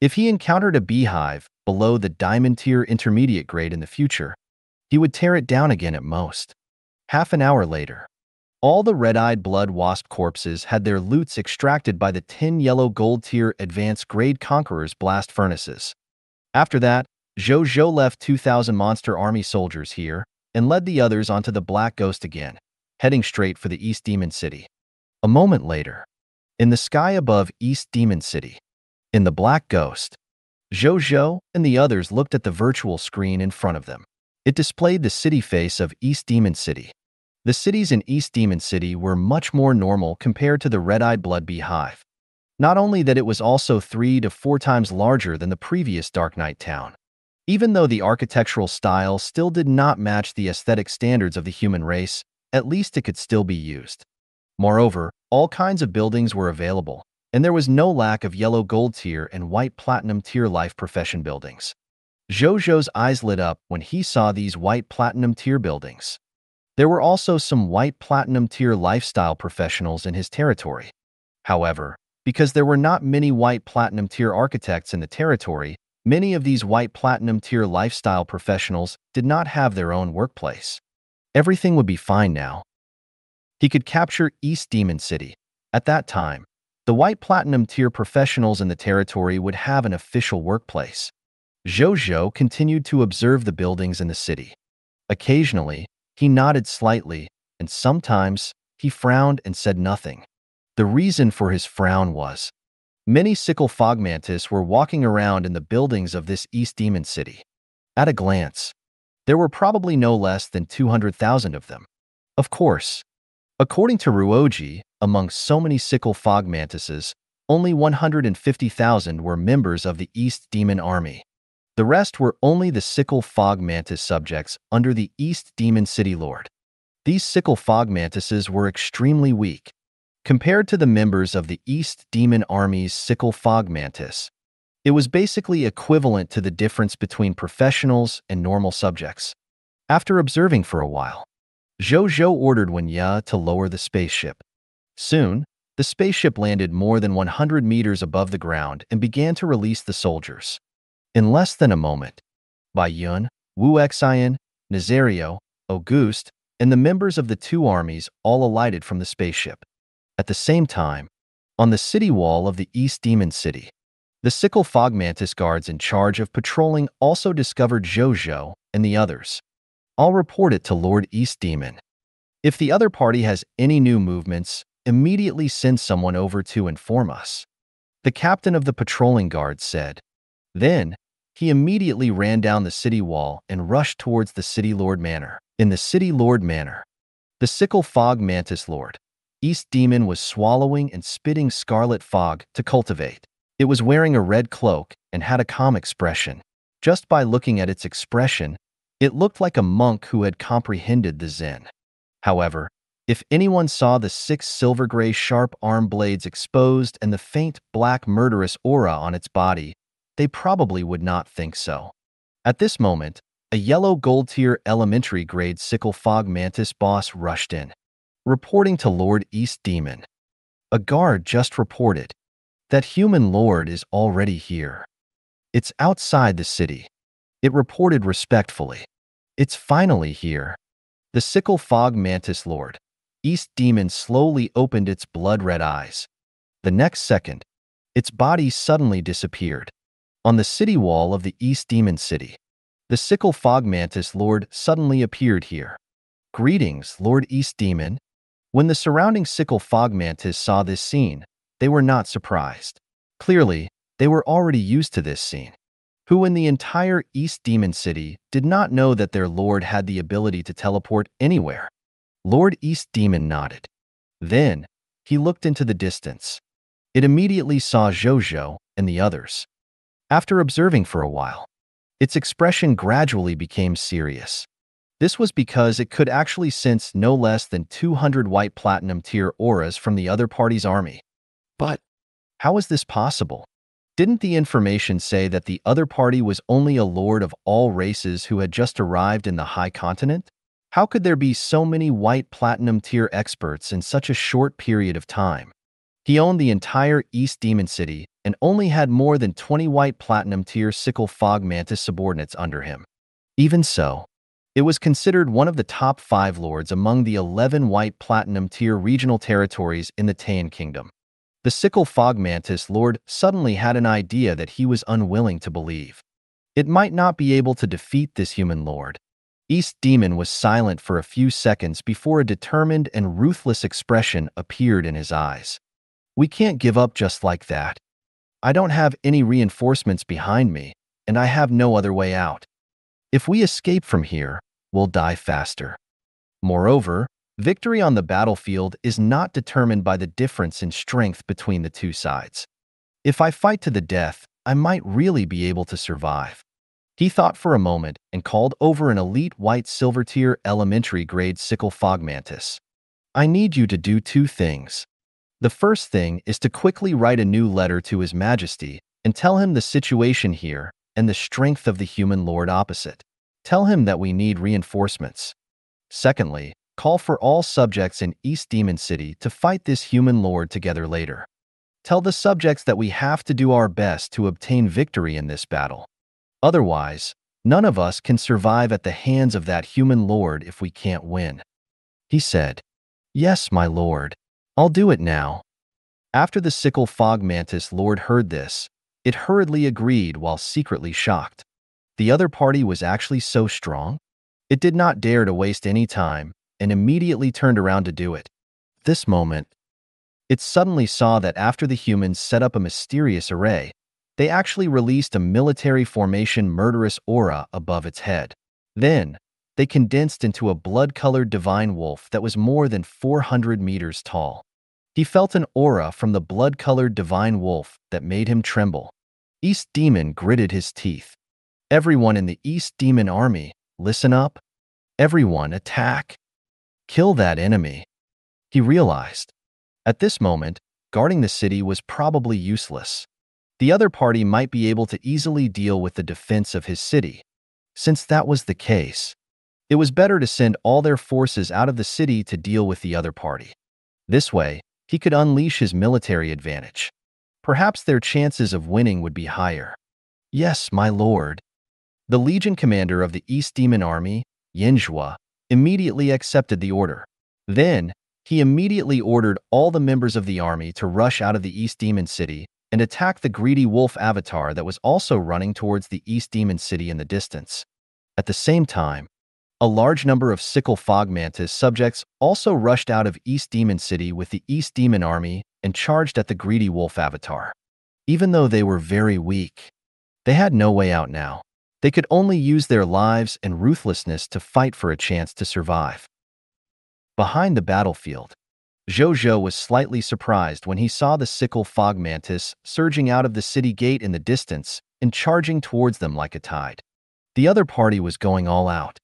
If he encountered a beehive below the diamond tier intermediate grade in the future, he would tear it down again at most. Half an hour later, all the red-eyed blood wasp corpses had their loots extracted by the 10 yellow gold tier advanced grade conquerors blast furnaces. After that, Zhou Zhou left 2,000 monster army soldiers here and led the others onto the Black Ghost again, heading straight for the East Demon City. A moment later, in the sky above East Demon City, in the Black Ghost, Zhou Zhou and the others looked at the virtual screen in front of them. It displayed the city face of East Demon City. The cities in East Demon City were much more normal compared to the red-eyed blood beehive. Not only that, it was also 3 to 4 times larger than the previous Dark Knight town. Even though the architectural style still did not match the aesthetic standards of the human race, at least it could still be used. Moreover, all kinds of buildings were available, and there was no lack of yellow gold tier and white platinum tier life profession buildings. Zhou Zhou's eyes lit up when he saw these white platinum tier buildings. There were also some white platinum tier lifestyle professionals in his territory. However, because there were not many white platinum tier architects in the territory, many of these white platinum tier lifestyle professionals did not have their own workplace. Everything would be fine now. He could capture East Demon City. At that time, the white platinum tier professionals in the territory would have an official workplace. Zhou Zhou continued to observe the buildings in the city. Occasionally, he nodded slightly, and sometimes he frowned and said nothing. The reason for his frown was, many sickle fog mantis were walking around in the buildings of this East Demon City. At a glance, there were probably no less than 200,000 of them. Of course, according to Ruoji, among so many sickle fog mantises, only 150,000 were members of the East Demon Army. The rest were only the sickle fog mantis subjects under the East Demon City Lord. These sickle fog mantises were extremely weak compared to the members of the East Demon Army's sickle fog mantis. It was basically equivalent to the difference between professionals and normal subjects. After observing for a while, Zhou Zhou ordered Wenya to lower the spaceship. Soon, the spaceship landed more than 100 meters above the ground and began to release the soldiers. In less than a moment, Bai Yun, Wu Xian, Nazario, Auguste, and the members of the two armies all alighted from the spaceship. At the same time, on the city wall of the East Demon City, the sickle fog mantis guards in charge of patrolling also discovered Zhou Zhou and the others. I'll report it to Lord East Demon. If the other party has any new movements, immediately send someone over to inform us, the captain of the patrolling guard said. Then, he immediately ran down the city wall and rushed towards the City Lord Manor. In the City Lord Manor, the sickle fog mantis lord, East Demon, was swallowing and spitting scarlet fog to cultivate. It was wearing a red cloak and had a calm expression. Just by looking at its expression, it looked like a monk who had comprehended the Zen. However, if anyone saw the 6 silver-gray sharp arm blades exposed and the faint black murderous aura on its body, they probably would not think so. At this moment, a yellow gold tier elementary grade sickle fog mantis boss rushed in, reporting to Lord East Demon. A guard just reported that human lord is already here. It's outside the city. It reported respectfully. It's finally here. The sickle fog mantis lord, East Demon slowly opened its blood-red eyes. The next second, its body suddenly disappeared. On the city wall of the East Demon City, the sickle fog mantis lord suddenly appeared here. Greetings, Lord East Demon. When the surrounding sickle fog mantis saw this scene, they were not surprised. Clearly, they were already used to this scene. Who in the entire East Demon City did not know that their lord had the ability to teleport anywhere? Lord East Demon nodded. Then, he looked into the distance. It immediately saw Zhou Zhou and the others. After observing for a while, its expression gradually became serious. This was because it could actually sense no less than 200 white platinum tier auras from the other party's army. But how is this possible? Didn't the information say that the other party was only a lord of all races who had just arrived in the high continent? How could there be so many white platinum tier experts in such a short period of time? He owned the entire East Demon City and only had more than 20 white platinum tier sickle fog mantis subordinates under him. Even so, it was considered one of the top 5 lords among the 11 white platinum tier regional territories in the Taiyan Kingdom. The sickle fog mantis lord suddenly had an idea that he was unwilling to believe. It might not be able to defeat this human lord. East Demon was silent for a few seconds before a determined and ruthless expression appeared in his eyes. We can't give up just like that. I don't have any reinforcements behind me, and I have no other way out. If we escape from here, we'll die faster. Moreover, victory on the battlefield is not determined by the difference in strength between the two sides. If I fight to the death, I might really be able to survive. He thought for a moment and called over an elite white silver tier elementary grade sickle fog mantis. I need you to do 2 things. The first thing is to quickly write a new letter to His Majesty and tell him the situation here and the strength of the human lord opposite. Tell him that we need reinforcements. Secondly, call for all subjects in East Demon City to fight this human lord together later. Tell the subjects that we have to do our best to obtain victory in this battle. Otherwise, none of us can survive at the hands of that human lord if we can't win. He said, "Yes, my lord. I'll do it now." After the sickle fog mantis lord heard this, it hurriedly agreed while secretly shocked. The other party was actually so strong? It did not dare to waste any time and immediately turned around to do it. This moment, it suddenly saw that after the humans set up a mysterious array, they actually released a military formation murderous aura above its head. Then, they condensed into a blood-colored divine wolf that was more than 400 meters tall. He felt an aura from the blood-colored divine wolf that made him tremble. East Demon gritted his teeth. Everyone in the East Demon army, listen up. Everyone attack. Kill that enemy. He realized. At this moment, guarding the city was probably useless. The other party might be able to easily deal with the defense of his city. Since that was the case, it was better to send all their forces out of the city to deal with the other party. This way, he could unleash his military advantage. Perhaps their chances of winning would be higher. Yes, my lord. The Legion commander of the East Demon Army, Yanhua, immediately accepted the order. Then, he immediately ordered all the members of the army to rush out of the East Demon City and attack the greedy wolf avatar that was also running towards the East Demon City in the distance. At the same time, a large number of sickle fog mantis subjects also rushed out of East Demon City with the East Demon Army and charged at the greedy wolf avatar. Even though they were very weak, they had no way out now. They could only use their lives and ruthlessness to fight for a chance to survive. Behind the battlefield, Zhou Zhou was slightly surprised when he saw the sickle fog mantis surging out of the city gate in the distance and charging towards them like a tide. The other party was going all out.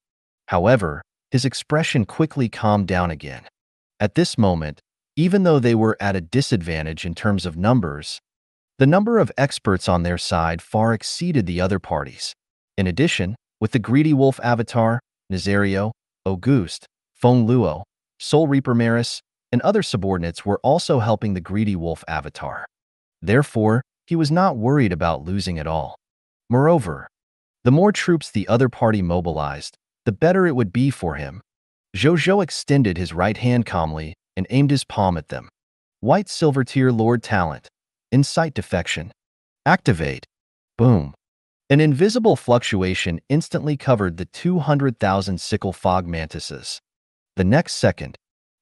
However, his expression quickly calmed down again. At this moment, even though they were at a disadvantage in terms of numbers, the number of experts on their side far exceeded the other parties. In addition, with the greedy wolf avatar, Nazario, Auguste, Feng Luo, Soul Reaper Maris, and other subordinates were also helping the greedy wolf avatar. Therefore, he was not worried about losing at all. Moreover, the more troops the other party mobilized, the better it would be for him. Zhou Zhou extended his right hand calmly and aimed his palm at them. White silver tier Lord Talent. Insight defection. Activate. Boom. An invisible fluctuation instantly covered the 200,000 sickle fog mantises. The next second,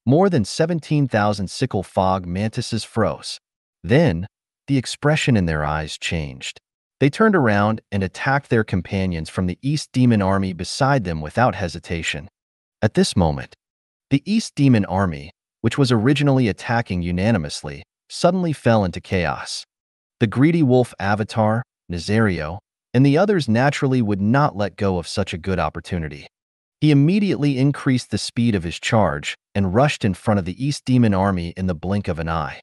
more than 17,000 sickle fog mantises froze. Then, the expression in their eyes changed. They turned around and attacked their companions from the East Demon Army beside them without hesitation. At this moment, the East Demon Army, which was originally attacking unanimously, suddenly fell into chaos. The greedy wolf avatar, Nazario, and the others naturally would not let go of such a good opportunity. He immediately increased the speed of his charge and rushed in front of the East Demon Army in the blink of an eye.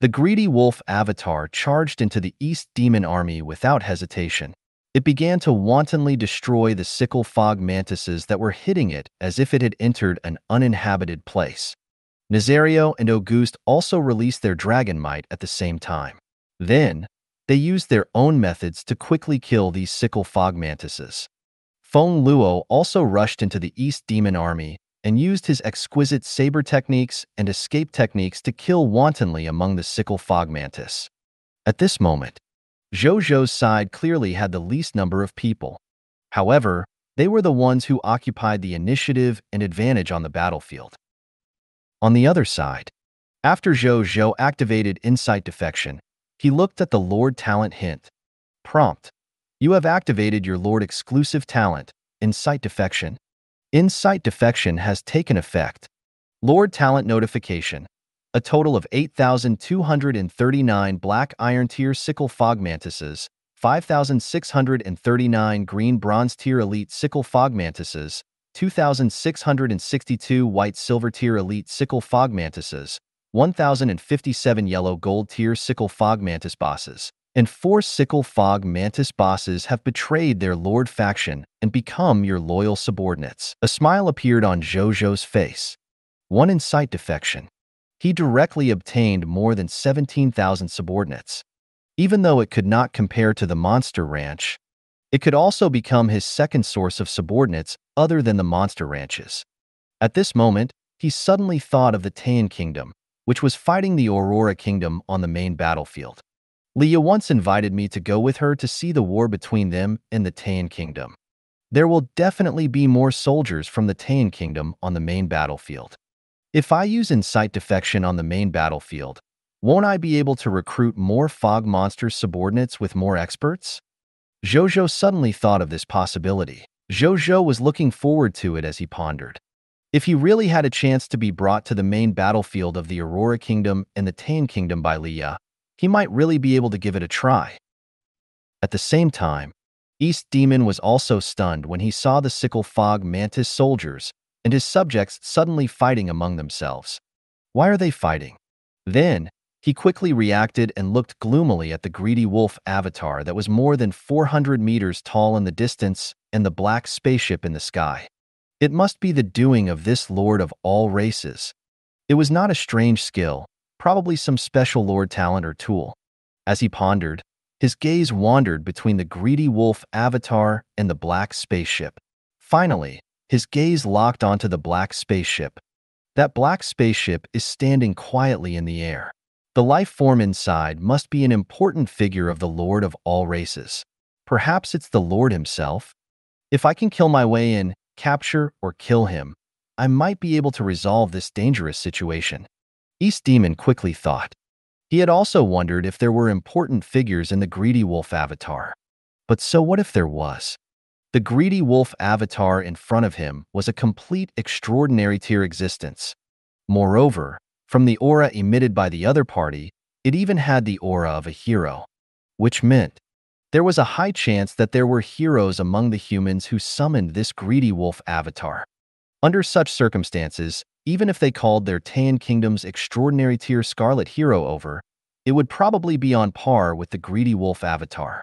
The greedy wolf avatar charged into the East Demon Army without hesitation. It began to wantonly destroy the sickle fog mantises that were hitting it as if it had entered an uninhabited place. Nazario and Auguste also released their dragon might at the same time. Then, they used their own methods to quickly kill these sickle fog mantises. Feng Luo also rushed into the East Demon Army and used his exquisite saber techniques and escape techniques to kill wantonly among the sickle fog mantis. At this moment, Zhou Zhou's side clearly had the least number of people. However, they were the ones who occupied the initiative and advantage on the battlefield. On the other side, after Zhou Zhou activated Insight Defection, he looked at the Lord Talent hint. Prompt: you have activated your Lord exclusive talent, Insight Defection. Insight Defection has taken effect. Lord Talent notification. A total of 8,239 black iron tier sickle fog mantises, 5,639 green bronze tier elite sickle fog mantises, 2,662 white silver tier elite sickle fog mantises, 1,057 yellow gold tier sickle fog mantis bosses, and 4 sickle fog mantis bosses have betrayed their lord faction and become your loyal subordinates. A smile appeared on Zhou Zhou's face. One Insight Defection. He directly obtained more than 17,000 subordinates. Even though it could not compare to the Monster Ranch, it could also become his second source of subordinates other than the Monster Ranches. At this moment, he suddenly thought of the Taiyan Kingdom, which was fighting the Aurora Kingdom on the main battlefield. Leah once invited me to go with her to see the war between them and the Taiyan Kingdom. There will definitely be more soldiers from the Taiyan Kingdom on the main battlefield. If I use Insight Defection on the main battlefield, won't I be able to recruit more Fog Monsters subordinates with more experts? Zhou Zhou suddenly thought of this possibility. Zhou Zhou was looking forward to it as he pondered. If he really had a chance to be brought to the main battlefield of the Aurora Kingdom and the Taiyan Kingdom by Leah, he might really be able to give it a try. At the same time, East Demon was also stunned when he saw the sickle fog mantis soldiers and his subjects suddenly fighting among themselves. Why are they fighting? Then, he quickly reacted and looked gloomily at the greedy wolf avatar that was more than 400 meters tall in the distance and the black spaceship in the sky. It must be the doing of this lord of all races. It was not a strange skill, probably some special lord talent or tool. As he pondered, his gaze wandered between the greedy wolf avatar and the black spaceship. Finally, his gaze locked onto the black spaceship. That black spaceship is standing quietly in the air. The life form inside must be an important figure of the Lord of all races. Perhaps it's the Lord himself? If I can kill my way in, capture or kill him, I might be able to resolve this dangerous situation. East Demon quickly thought. He had also wondered if there were important figures in the greedy wolf avatar. But so what if there was? The greedy wolf avatar in front of him was a complete extraordinary tier existence. Moreover, from the aura emitted by the other party, it even had the aura of a hero, which meant there was a high chance that there were heroes among the humans who summoned this greedy wolf avatar. Under such circumstances, even if they called their Taiyan Kingdom's extraordinary tier Scarlet Hero over, it would probably be on par with the greedy wolf avatar.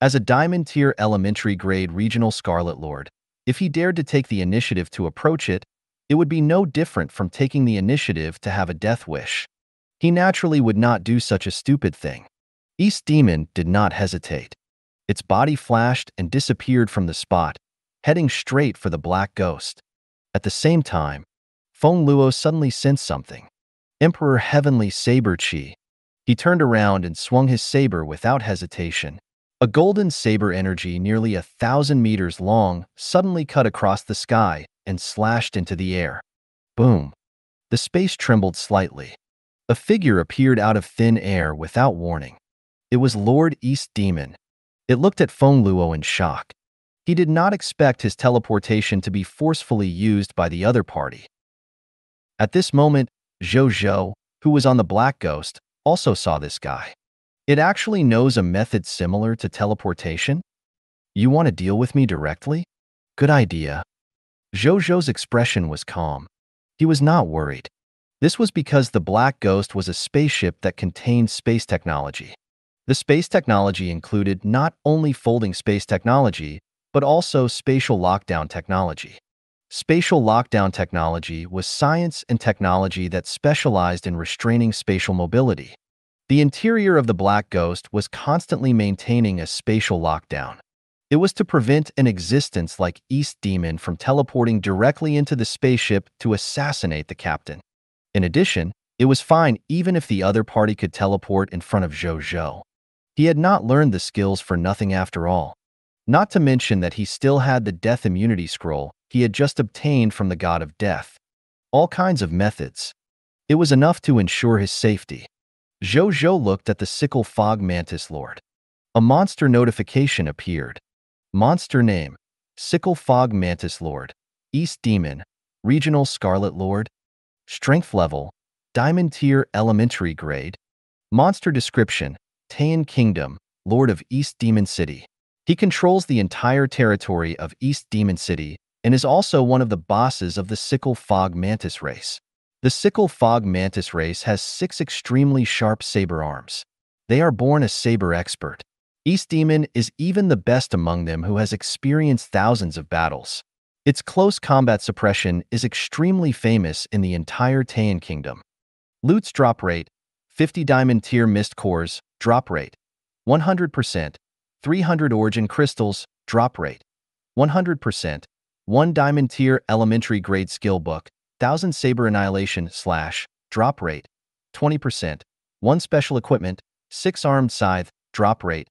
As a diamond tier elementary grade regional Scarlet Lord, if he dared to take the initiative to approach it, it would be no different from taking the initiative to have a death wish. He naturally would not do such a stupid thing. East Demon did not hesitate. Its body flashed and disappeared from the spot, heading straight for the black ghost. At the same time, Feng Luo suddenly sensed something. Emperor Heavenly Saber Chi. He turned around and swung his saber without hesitation. A golden saber energy nearly 1,000 meters long suddenly cut across the sky and slashed into the air. Boom! The space trembled slightly. A figure appeared out of thin air without warning. It was Lord East Demon. It looked at Feng Luo in shock. He did not expect his teleportation to be forcefully used by the other party. At this moment, Zhou Zhou, who was on the Black Ghost, also saw this guy. It actually knows a method similar to teleportation? You want to deal with me directly? Good idea. Zhou Zhou's expression was calm. He was not worried. This was because the Black Ghost was a spaceship that contained space technology. The space technology included not only folding space technology, but also spatial lockdown technology. Spatial lockdown technology was science and technology that specialized in restraining spatial mobility. The interior of the Black Ghost was constantly maintaining a spatial lockdown. It was to prevent an existence like East Demon from teleporting directly into the spaceship to assassinate the captain. In addition, it was fine even if the other party could teleport in front of Zhou Zhou. He had not learned the skills for nothing after all. Not to mention that he still had the death immunity scroll he had just obtained from the god of death. All kinds of methods. It was enough to ensure his safety. Zhou Zhou looked at the sickle fog mantis lord. A monster notification appeared. Monster name: Sickle Fog Mantis Lord, East Demon, Regional Scarlet Lord. Strength level: Diamond Tier Elementary Grade. Monster description: Taiyan Kingdom, Lord of East Demon City. He controls the entire territory of East Demon City and is also one of the bosses of the Sickle Fog Mantis race. The Sickle Fog Mantis race has 6 extremely sharp saber arms. They are born a saber expert. East Demon is even the best among them, who has experienced thousands of battles. Its close combat suppression is extremely famous in the entire Taiyan Kingdom. Loot's drop rate: 50 Diamond Tier Mist Cores, drop rate 100%, 300 Origin Crystals, drop rate 100%, 1 Diamond Tier Elementary Grade Skill Book, 1000 Saber Annihilation / drop rate 20%, 1 Special Equipment, 6 Armed Scythe, drop rate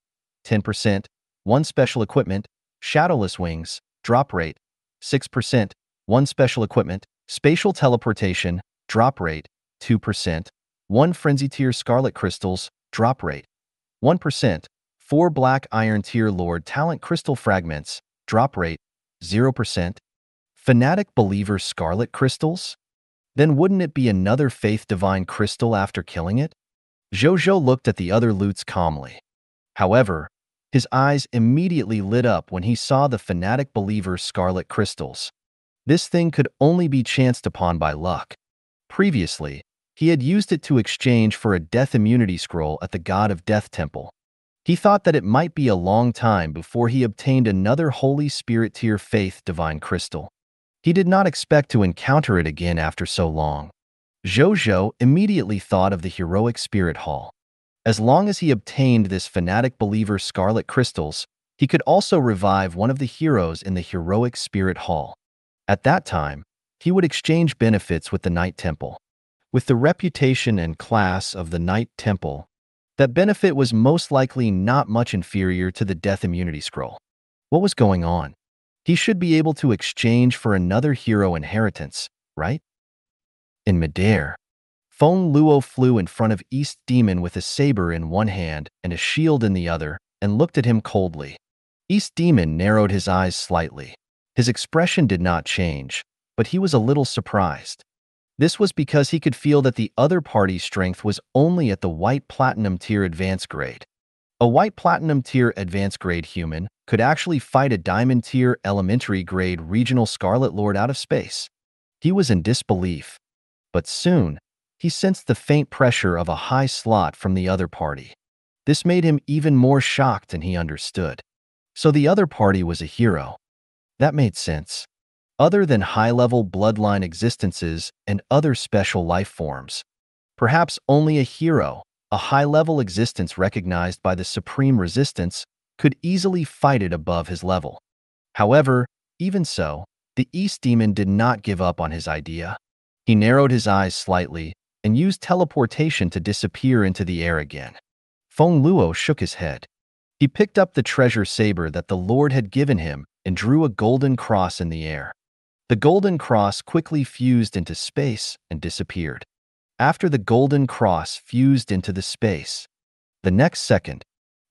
10%, 1 Special Equipment, Shadowless Wings, drop rate 6%, 1 Special Equipment, Spatial Teleportation, drop rate 2%, 1 Frenzy Tier Scarlet Crystals, drop rate 1%, 4 Black Iron Tier Lord Talent Crystal Fragments, drop rate 0%. Fanatic Believer Scarlet Crystals? Then wouldn't it be another Faith Divine Crystal after killing it? Zhou Zhou looked at the other loots calmly. However, his eyes immediately lit up when he saw the Fanatic Believer Scarlet Crystals. This thing could only be chanced upon by luck. Previously, he had used it to exchange for a death immunity scroll at the God of Death Temple. He thought that it might be a long time before he obtained another Holy Spirit Tier Faith Divine Crystal. He did not expect to encounter it again after so long. Zhou Zhou immediately thought of the Heroic Spirit Hall. As long as he obtained this Fanatic Believer Scarlet Crystals, he could also revive one of the heroes in the Heroic Spirit Hall. At that time, he would exchange benefits with the Night Temple. With the reputation and class of the Night Temple, that benefit was most likely not much inferior to the Death Immunity Scroll. What was going on? He should be able to exchange for another hero inheritance, right? In midair, Feng Luo flew in front of East Demon with a saber in one hand and a shield in the other, and looked at him coldly. East Demon narrowed his eyes slightly. His expression did not change, but he was a little surprised. This was because he could feel that the other party's strength was only at the White Platinum Tier Advanced Grade. A White Platinum Tier Advanced Grade human could actually fight a Diamond Tier Elementary Grade Regional Scarlet Lord out of space. He was in disbelief. But soon, he sensed the faint pressure of a high slot from the other party. This made him even more shocked than he understood. So the other party was a hero. That made sense. Other than high-level bloodline existences and other special life forms, perhaps only a hero, a high-level existence recognized by the Supreme Resistance, could easily fight it above his level. However, even so, the East Demon did not give up on his idea. He narrowed his eyes slightly and used teleportation to disappear into the air again. Feng Luo shook his head. He picked up the treasure saber that the Lord had given him and drew a golden cross in the air. The golden cross quickly fused into space and disappeared. After the golden cross fused into the space, the next second,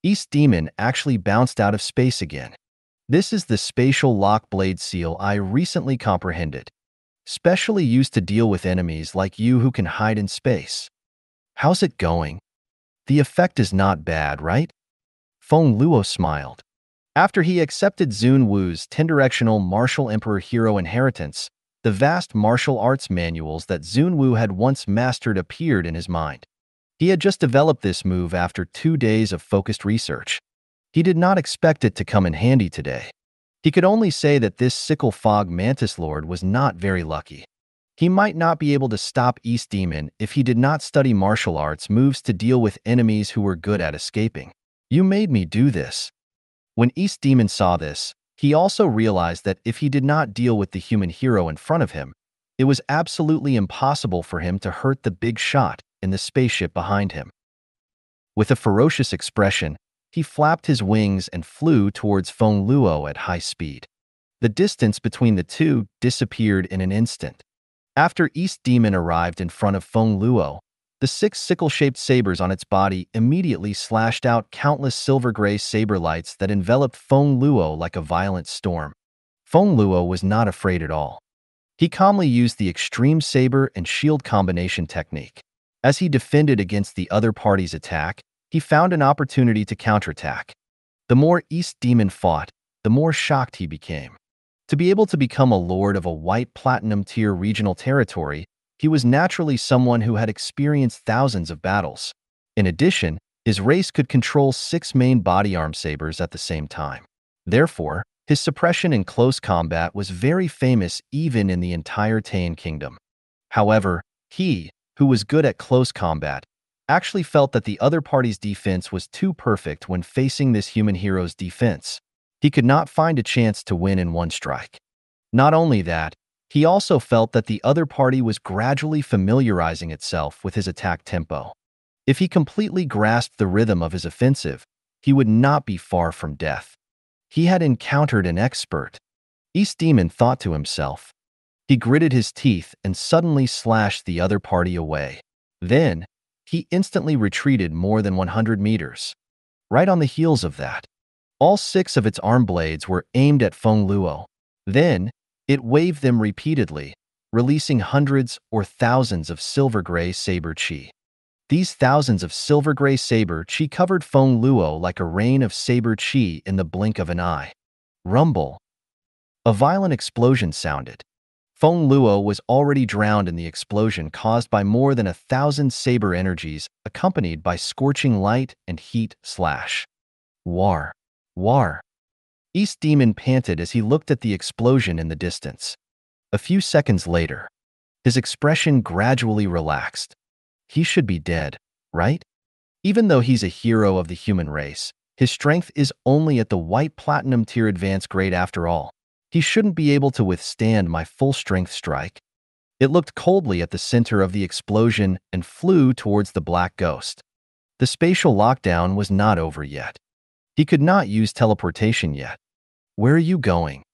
East Demon actually bounced out of space again. This is the spatial lock blade seal I recently comprehended, specially used to deal with enemies like you who can hide in space. How's it going? The effect is not bad, right? Feng Luo smiled. After he accepted Zun Wu's 10-directional martial emperor hero inheritance, the vast martial arts manuals that Zun Wu had once mastered appeared in his mind. He had just developed this move after 2 days of focused research. He did not expect it to come in handy today. He could only say that this sickle fog mantis lord was not very lucky. He might not be able to stop East Demon if he did not study martial arts moves to deal with enemies who were good at escaping. You made me do this. When East Demon saw this, he also realized that if he did not deal with the human hero in front of him, it was absolutely impossible for him to hurt the big shot in the spaceship behind him. With a ferocious expression, he flapped his wings and flew towards Feng Luo at high speed. The distance between the two disappeared in an instant. After East Demon arrived in front of Feng Luo, the 6 sickle-shaped sabers on its body immediately slashed out countless silver-gray saber lights that enveloped Feng Luo like a violent storm. Feng Luo was not afraid at all. He calmly used the extreme saber and shield combination technique. As he defended against the other party's attack, he found an opportunity to counterattack. The more East Demon fought, the more shocked he became. To be able to become a lord of a white platinum tier regional territory, he was naturally someone who had experienced thousands of battles. In addition, his race could control 6 main body arm sabers at the same time. Therefore, his suppression in close combat was very famous even in the entire Taiyan kingdom. However, he, who was good at close combat, actually felt that the other party's defense was too perfect when facing this human hero's defense. He could not find a chance to win in one strike. Not only that, he also felt that the other party was gradually familiarizing itself with his attack tempo. If he completely grasped the rhythm of his offensive, he would not be far from death. He had encountered an expert. East Demon thought to himself. He gritted his teeth and suddenly slashed the other party away. Then, he instantly retreated more than 100 meters. Right on the heels of that, all 6 of its arm blades were aimed at Feng Luo. Then, it waved them repeatedly, releasing hundreds or thousands of silver-gray saber chi. These thousands of silver-gray saber chi covered Feng Luo like a rain of saber chi in the blink of an eye. Rumble. A violent explosion sounded. Feng Luo was already drowned in the explosion caused by more than 1,000 saber energies accompanied by scorching light and heat slash. War. War. East Demon panted as he looked at the explosion in the distance. A few seconds later, his expression gradually relaxed. He should be dead, right? Even though he's a hero of the human race, his strength is only at the white platinum tier advanced grade after all. He shouldn't be able to withstand my full strength strike. It looked coldly at the center of the explosion and flew towards the black ghost. The spatial lockdown was not over yet. He could not use teleportation yet. Where are you going?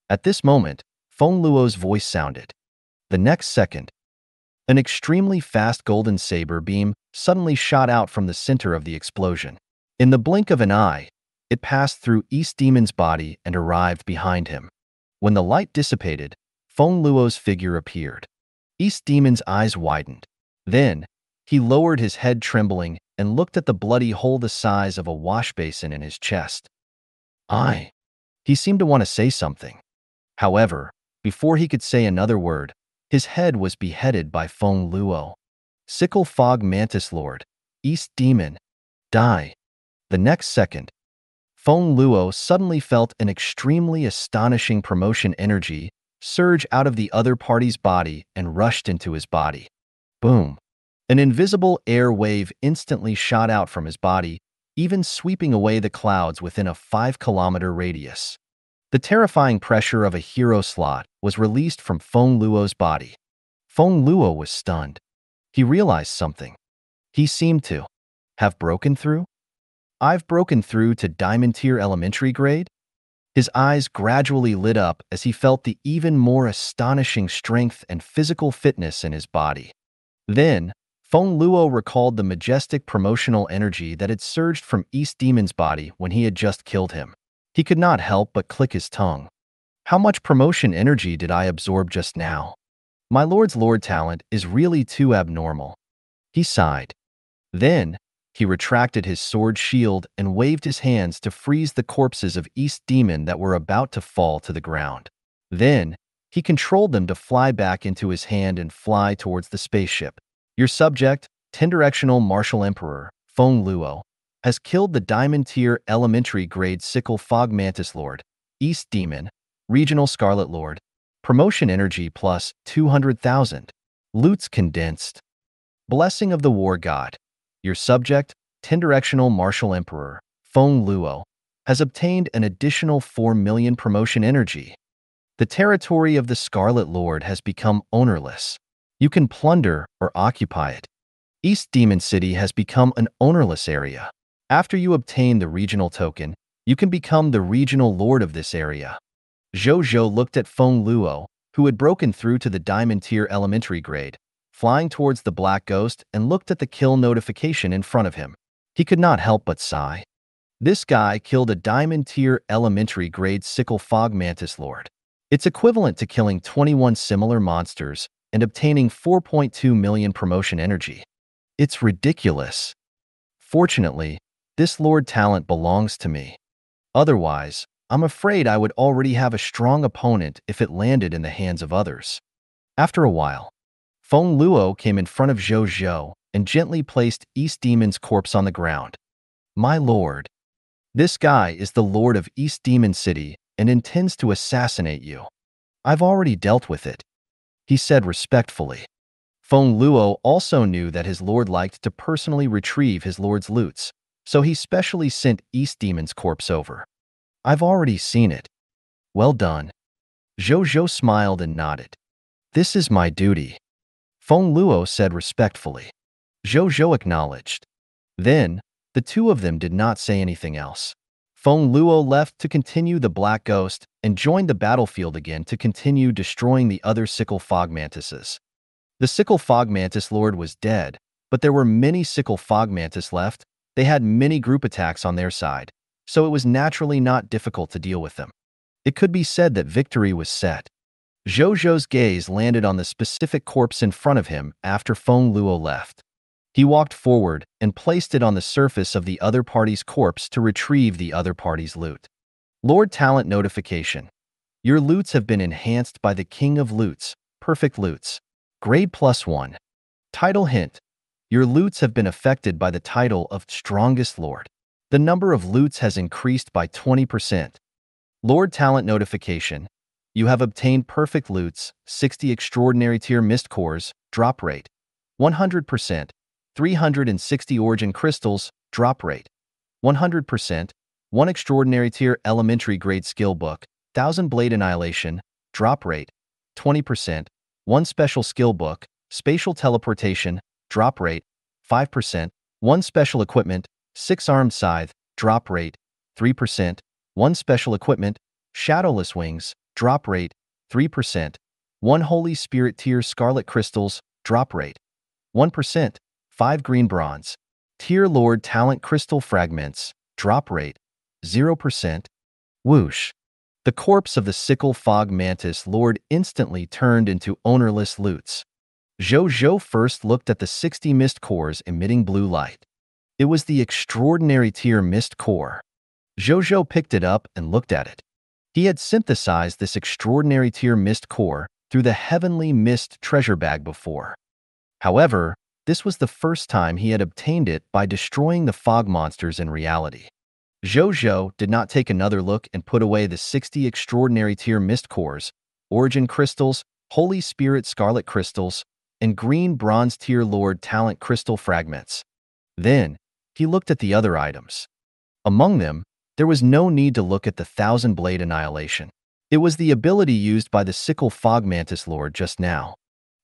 At this moment, Feng Luo's voice sounded. The next second, an extremely fast golden saber beam suddenly shot out from the center of the explosion. In the blink of an eye, it passed through East Demon's body and arrived behind him. When the light dissipated, Feng Luo's figure appeared. East Demon's eyes widened. Then, he lowered his head trembling and looked at the bloody hole the size of a wash basin in his chest. He seemed to want to say something. However, before he could say another word, his head was beheaded by Feng Luo. Sickle Fog Mantis Lord, East Demon, die. The next second, Feng Luo suddenly felt an extremely astonishing promotion energy surge out of the other party's body and rushed into his body. Boom. An invisible air wave instantly shot out from his body, even sweeping away the clouds within a 5-kilometer radius. The terrifying pressure of a hero slot was released from Feng Luo's body. Feng Luo was stunned. He realized something. He seemed to have broken through. I've broken through to Diamond Tier Elementary Grade? His eyes gradually lit up as he felt the even more astonishing strength and physical fitness in his body. Then, Feng Luo recalled the majestic promotional energy that had surged from East Demon's body when he had just killed him. He could not help but click his tongue. How much promotion energy did I absorb just now? My lord's lord talent is really too abnormal. He sighed. Then, he retracted his sword shield and waved his hands to freeze the corpses of East Demon that were about to fall to the ground. Then, he controlled them to fly back into his hand and fly towards the spaceship. Your subject, Ten-Directional Martial Emperor, Feng Luo, has killed the Diamond Tier Elementary Grade Sickle Fog Mantis Lord, East Demon, Regional Scarlet Lord. Promotion energy plus 200,000. Loots condensed. Blessing of the War God. Your subject, Ten-Directional Martial Emperor, Feng Luo, has obtained an additional 4 million promotion energy. The territory of the Scarlet Lord has become ownerless. You can plunder or occupy it. East Demon City has become an ownerless area. After you obtain the regional token, you can become the regional lord of this area. Zhou Zhou looked at Feng Luo, who had broken through to the Diamond Tier Elementary Grade, flying towards the Black Ghost, and looked at the kill notification in front of him. He could not help but sigh. This guy killed a Diamond Tier Elementary Grade Sickle Fog Mantis Lord. It's equivalent to killing 21 similar monsters and obtaining 4.2 million promotion energy. It's ridiculous. Fortunately, this lord talent belongs to me. Otherwise, I'm afraid I would already have a strong opponent if it landed in the hands of others. After a while, Feng Luo came in front of Zhou Zhou and gently placed East Demon's corpse on the ground. My lord, this guy is the lord of East Demon City and intends to assassinate you. I've already dealt with it, he said respectfully. Feng Luo also knew that his lord liked to personally retrieve his lord's loots, so he specially sent East Demon's corpse over. I've already seen it. Well done. Zhou Zhou smiled and nodded. This is my duty, Feng Luo said respectfully. Zhou Zhou acknowledged. Then, the two of them did not say anything else. Feng Luo left to continue the Black Ghost and joined the battlefield again to continue destroying the other Sickle Fog Mantises. The Sickle Fog Mantis Lord was dead, but there were many Sickle Fog Mantis left. They had many group attacks on their side, so it was naturally not difficult to deal with them. It could be said that victory was set. Zhou Zhou's gaze landed on the specific corpse in front of him after Feng Luo left. He walked forward and placed it on the surface of the other party's corpse to retrieve the other party's loot. Lord Talent Notification. Your loots have been enhanced by the King of Loots, Perfect Loots. Grade +1. Title hint. Your loots have been affected by the title of Strongest Lord. The number of loots has increased by 20%. Lord Talent Notification. You have obtained Perfect Loots, 60 Extraordinary Tier Mist Cores, drop rate, 100%, 360 Origin Crystals, drop rate, 100%, 1 Extraordinary Tier Elementary Grade Skill Book, 1000 Blade Annihilation, drop rate, 20%, 1 Special Skill Book, Spatial Teleportation, drop rate, 5%, 1 Special Equipment, 6 Armed Scythe, drop rate, 3%, 1 Special Equipment, Shadowless Wings, drop rate, 3%, 1 Holy Spirit Tier Scarlet Crystals, drop rate, 1%, 5 Green Bronze, Tier Lord Talent Crystal Fragments, drop rate, 0%. Whoosh. The corpse of the Sickle Fog Mantis Lord instantly turned into ownerless loots. Zhou Zhou first looked at the 60 mist cores emitting blue light. It was the Extraordinary Tier Mist Core. Zhou Zhou picked it up and looked at it. He had synthesized this Extraordinary Tier Mist Core through the Heavenly Mist treasure bag before. However, this was the first time he had obtained it by destroying the fog monsters in reality. Zhou Zhou did not take another look and put away the 60 Extraordinary Tier Mist Cores, Origin Crystals, Holy Spirit Scarlet Crystals, and Green Bronze Tier Lord Talent Crystal Fragments. Then, he looked at the other items. Among them, there was no need to look at the 1000 Blade Annihilation. It was the ability used by the Sickle Fog Mantis Lord just now.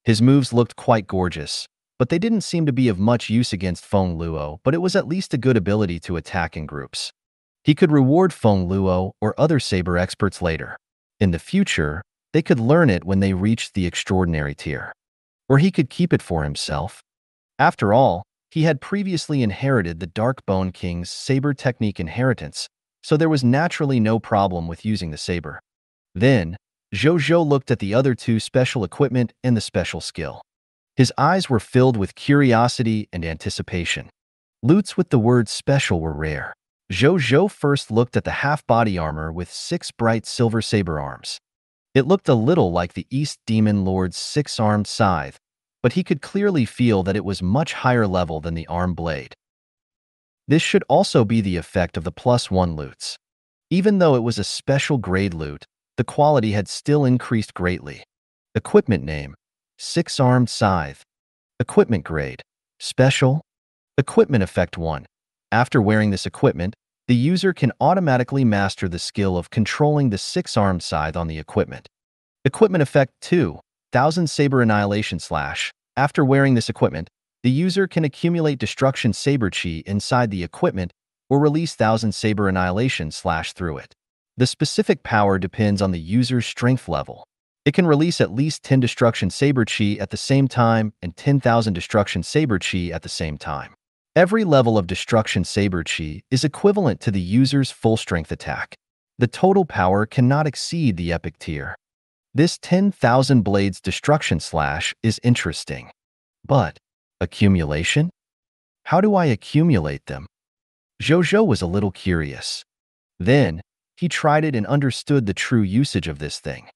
His moves looked quite gorgeous, but they didn't seem to be of much use against Feng Luo, but it was at least a good ability to attack in groups. He could reward Feng Luo or other saber experts later. In the future, they could learn it when they reached the extraordinary tier. Or he could keep it for himself. After all, he had previously inherited the Darkbone King's saber technique inheritance, so there was naturally no problem with using the saber. Then, Zhou Zhou looked at the other two special equipment and the special skill. His eyes were filled with curiosity and anticipation. Loots with the word special were rare. Zhou Zhou first looked at the half-body armor with 6 bright silver saber arms. It looked a little like the East Demon Lord's 6-armed scythe, but he could clearly feel that it was much higher level than the arm blade. This should also be the effect of the +1 loots. Even though it was a special grade loot, the quality had still increased greatly. Equipment name: 6-armed scythe. Equipment grade: special. Equipment effect 1. After wearing this equipment, the user can automatically master the skill of controlling the 6-armed scythe on the equipment. Equipment effect 2. Thousand Saber Annihilation Slash. After wearing this equipment, the user can accumulate Destruction Saber Chi inside the equipment or release Thousand Saber Annihilation Slash through it. The specific power depends on the user's strength level. It can release at least 10 Destruction Saber Chi at the same time and 10,000 Destruction Saber Chi at the same time. Every level of Destruction Saber Chi is equivalent to the user's full strength attack. The total power cannot exceed the epic tier. This 10,000 Blades Destruction Slash is interesting. But, accumulation? How do I accumulate them? Zhou Zhou was a little curious. Then, he tried it and understood the true usage of this thing.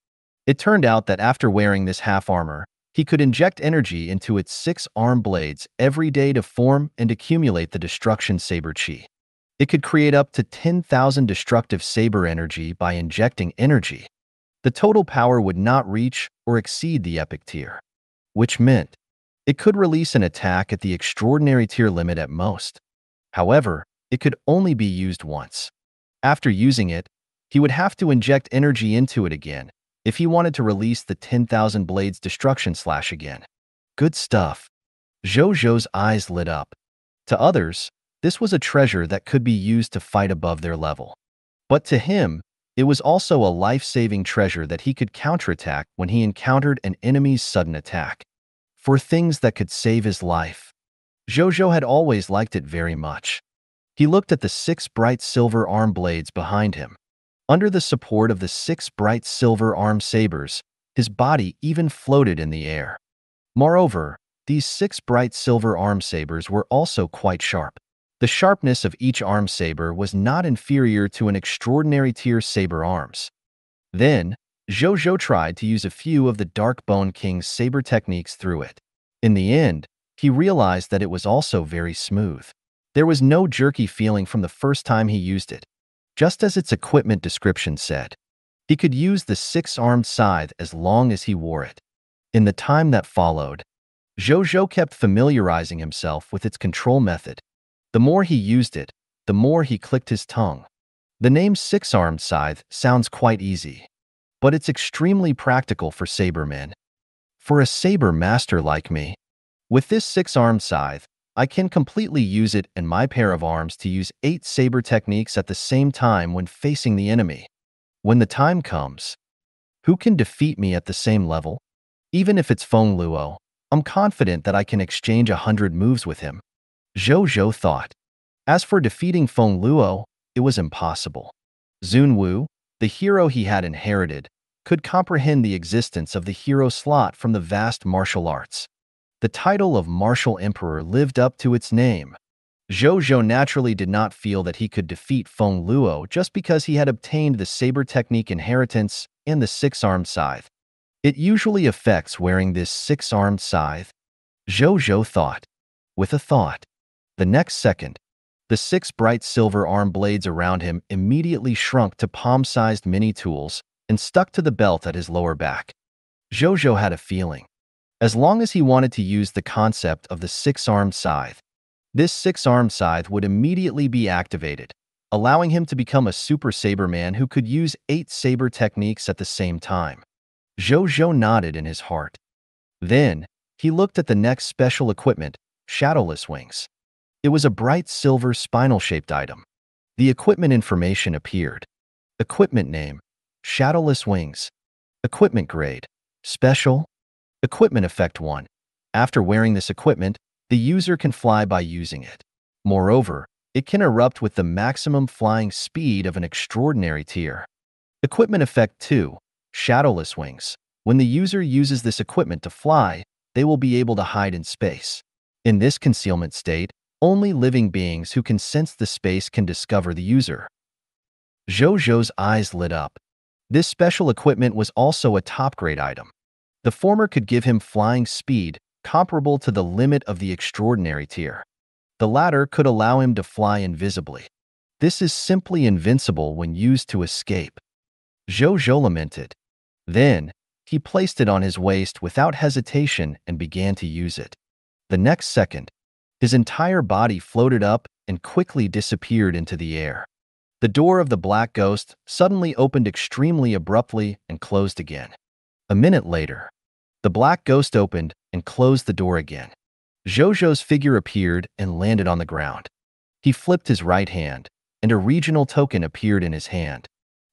It turned out that after wearing this half armor, he could inject energy into its 6 arm blades every day to form and accumulate the Destruction Saber Chi. It could create up to 10,000 destructive saber energy by injecting energy. The total power would not reach or exceed the epic tier, which meant it could release an attack at the extraordinary tier limit at most. However, it could only be used once. After using it, he would have to inject energy into it again if he wanted to release the 10,000 Blades Destruction Slash again. Good stuff. Zhou Zhou's eyes lit up. To others, this was a treasure that could be used to fight above their level. But to him, it was also a life-saving treasure that he could counterattack when he encountered an enemy's sudden attack. For things that could save his life. Zhou Zhou had always liked it very much. He looked at the 6 bright silver arm blades behind him. Under the support of the 6 bright silver arm sabers, his body even floated in the air. Moreover, these 6 bright silver arm sabers were also quite sharp. The sharpness of each arm saber was not inferior to an extraordinary tier saber arms. Then, Zhou Zhou tried to use a few of the Darkbone King's saber techniques through it. In the end, he realized that it was also very smooth. There was no jerky feeling from the first time he used it. Just as its equipment description said, he could use the 6-armed scythe as long as he wore it. In the time that followed, Zhou Zhou kept familiarizing himself with its control method. The more he used it, the more he clicked his tongue. The name 6-armed scythe sounds quite easy, but it's extremely practical for sabermen. For a saber master like me, with this 6-armed scythe, I can completely use it and my pair of arms to use 8 saber techniques at the same time when facing the enemy. When the time comes, who can defeat me at the same level? Even if it's Feng Luo, I'm confident that I can exchange 100 moves with him. Zhou Zhou thought. As for defeating Feng Luo, it was impossible. Zun Wu, the hero he had inherited, could comprehend the existence of the hero slot from the vast martial arts. The title of Martial Emperor lived up to its name. Zhou Zhou naturally did not feel that he could defeat Feng Luo just because he had obtained the saber technique inheritance and the 6-armed scythe. It usually affects wearing this 6-armed scythe, Zhou Zhou thought. With a thought. The next second, the 6 bright silver arm blades around him immediately shrunk to palm-sized mini-tools and stuck to the belt at his lower back. Zhou Zhou had a feeling. As long as he wanted to use the concept of the 6-armed scythe, this 6-armed scythe would immediately be activated, allowing him to become a super saberman who could use 8 saber techniques at the same time. Zhou Zhou nodded in his heart. Then, he looked at the next special equipment, shadowless wings. It was a bright silver spinal-shaped item. The equipment information appeared. Equipment name, shadowless wings. Equipment grade, special. Equipment effect 1. After wearing this equipment, the user can fly by using it. Moreover, it can erupt with the maximum flying speed of an extraordinary tier. Equipment effect 2. Shadowless wings. When the user uses this equipment to fly, they will be able to hide in space. In this concealment state, only living beings who can sense the space can discover the user. Zhou Zhou's eyes lit up. This special equipment was also a top-grade item. The former could give him flying speed comparable to the limit of the extraordinary tier. The latter could allow him to fly invisibly. This is simply invincible when used to escape. Zhou Zhou lamented. Then, he placed it on his waist without hesitation and began to use it. The next second, his entire body floated up and quickly disappeared into the air. The door of the black ghost suddenly opened extremely abruptly and closed again. A minute later, the black ghost opened and closed the door again. Zhou Zhou's figure appeared and landed on the ground. He flipped his right hand, and a regional token appeared in his hand.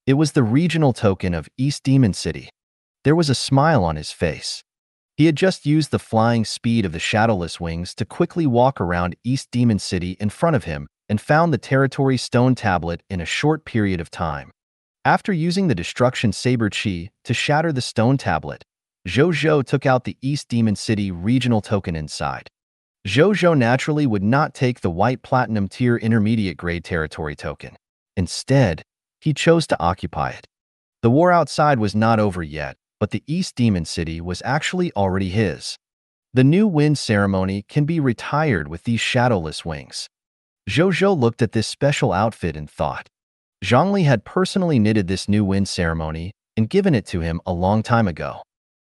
It was the regional token of East Demon City. There was a smile on his face. He had just used the flying speed of the shadowless wings to quickly walk around East Demon City in front of him and found the territory stone tablet in a short period of time. After using the destruction saber chi to shatter the stone tablet, Zhou Zhou took out the East Demon City regional token inside. Zhou Zhou naturally would not take the white platinum tier intermediate grade territory token. Instead, he chose to occupy it. The war outside was not over yet, but the East Demon City was actually already his. The new wind ceremony can be retired with these shadowless wings. Zhou Zhou looked at this special outfit and thought. Zhongli had personally knitted this new wind ceremony and given it to him a long time ago.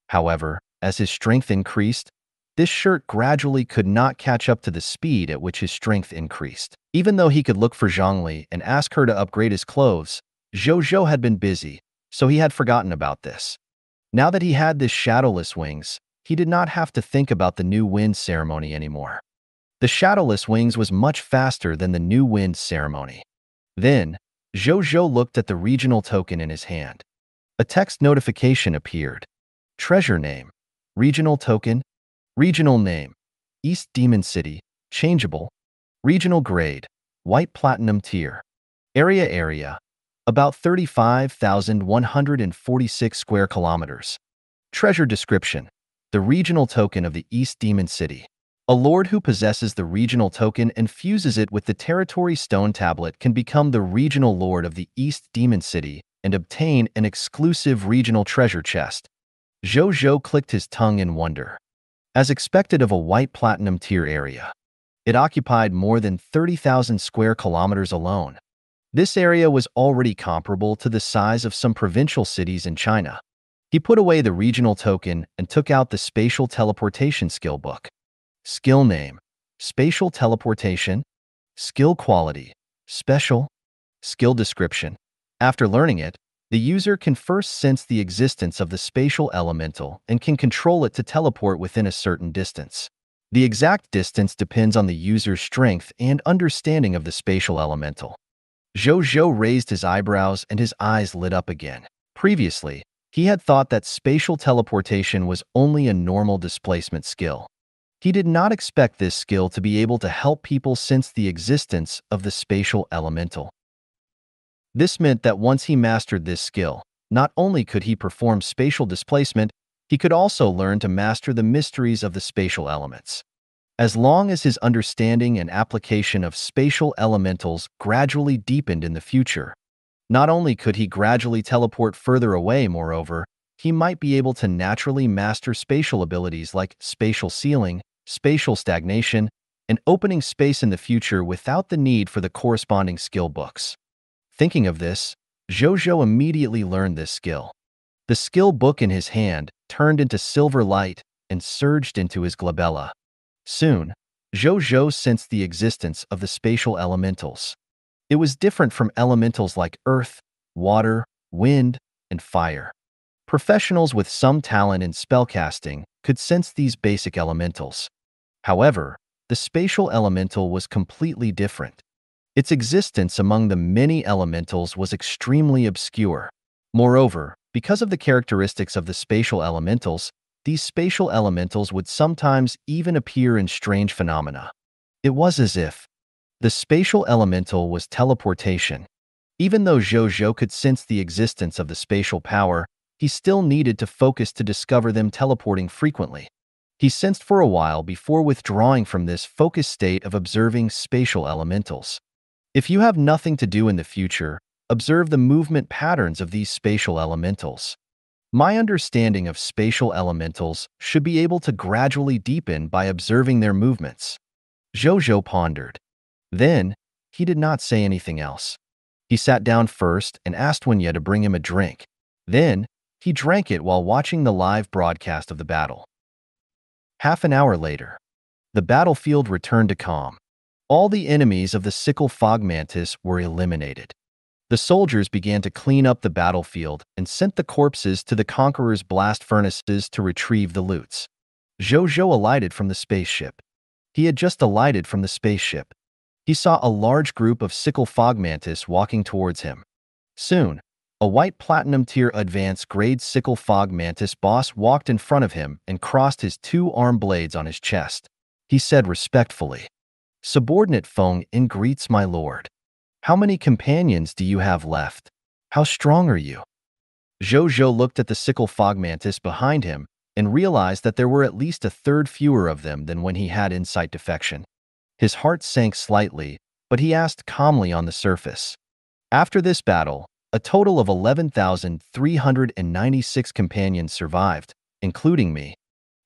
However, as his strength increased, this shirt gradually could not catch up to the speed at which his strength increased. Even though he could look for Zhongli and ask her to upgrade his clothes, Zhou Zhou had been busy, so he had forgotten about this. Now that he had this shadowless wings, he did not have to think about the new wind ceremony anymore. The shadowless wings was much faster than the new wind ceremony. Then, Zhou Zhou looked at the regional token in his hand. A text notification appeared. Treasure name, regional token, regional name, East Demon City, changeable, regional grade, white platinum tier, area, about 35,146 square kilometers. Treasure description, the regional token of the East Demon City. A lord who possesses the regional token and fuses it with the territory stone tablet can become the regional lord of the East Demon City and obtain an exclusive regional treasure chest. Zhou Zhou clicked his tongue in wonder. As expected of a white platinum tier area, it occupied more than 30,000 square kilometers alone. This area was already comparable to the size of some provincial cities in China. He put away the regional token and took out the spatial teleportation skill book. Skill name, spatial teleportation. Skill quality, special. Skill description. After learning it, the user can first sense the existence of the spatial elemental and can control it to teleport within a certain distance. The exact distance depends on the user's strength and understanding of the spatial elemental. Zhou Zhou raised his eyebrows and his eyes lit up again. Previously, he had thought that spatial teleportation was only a normal displacement skill. He did not expect this skill to be able to help people sense the existence of the spatial elemental. This meant that once he mastered this skill, not only could he perform spatial displacement, he could also learn to master the mysteries of the spatial elements. As long as his understanding and application of spatial elementals gradually deepened in the future, not only could he gradually teleport further away, moreover, he might be able to naturally master spatial abilities like spatial sealing, spatial stagnation, and opening space in the future without the need for the corresponding skill books. Thinking of this, Zhou Zhou immediately learned this skill. The skill book in his hand turned into silver light and surged into his glabella. Soon, Zhou Zhou sensed the existence of the spatial elementals. It was different from elementals like earth, water, wind, and fire. Professionals with some talent in spellcasting could sense these basic elementals. However, the spatial elemental was completely different. Its existence among the many elementals was extremely obscure. Moreover, because of the characteristics of the spatial elementals, these spatial elementals would sometimes even appear in strange phenomena. It was as if the spatial elemental was teleportation. Even though Zhou Zhou could sense the existence of the spatial power, he still needed to focus to discover them teleporting frequently. He sensed for a while before withdrawing from this focused state of observing spatial elementals. If you have nothing to do in the future, observe the movement patterns of these spatial elementals. My understanding of spatial elementals should be able to gradually deepen by observing their movements. Zhou Zhou pondered. Then, he did not say anything else. He sat down first and asked Wenya to bring him a drink. Then, he drank it while watching the live broadcast of the battle. Half an hour later, the battlefield returned to calm. All the enemies of the sickle fog mantis were eliminated. The soldiers began to clean up the battlefield and sent the corpses to the conqueror's blast furnaces to retrieve the loots. Zhou Zhou alighted from the spaceship. He had just alighted from the spaceship. He saw a large group of sickle fog mantis walking towards him. Soon, a white platinum tier advanced grade sickle fog mantis boss walked in front of him and crossed his two arm blades on his chest. He said respectfully, "Subordinate Feng In greets my lord. How many companions do you have left? How strong are you?" Zhou Zhou looked at the sickle fog mantis behind him and realized that there were at least a third fewer of them than when he had insight defection. His heart sank slightly, but he asked calmly on the surface. After this battle, a total of 11,396 companions survived, including me.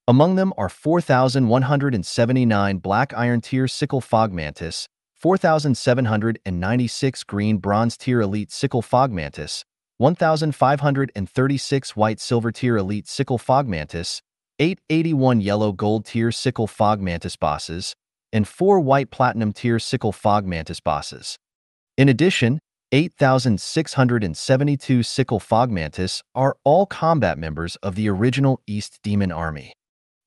Among them are 4,179 black iron tier sickle fog mantis, 4,796 green bronze tier elite sickle fog mantis, 1,536 white silver tier elite sickle fog mantis, 881 yellow gold tier sickle fog mantis bosses, and 4 white platinum tier sickle fog mantis bosses. In addition, 8,672 sickle fog mantis are all combat members of the original East Demon Army.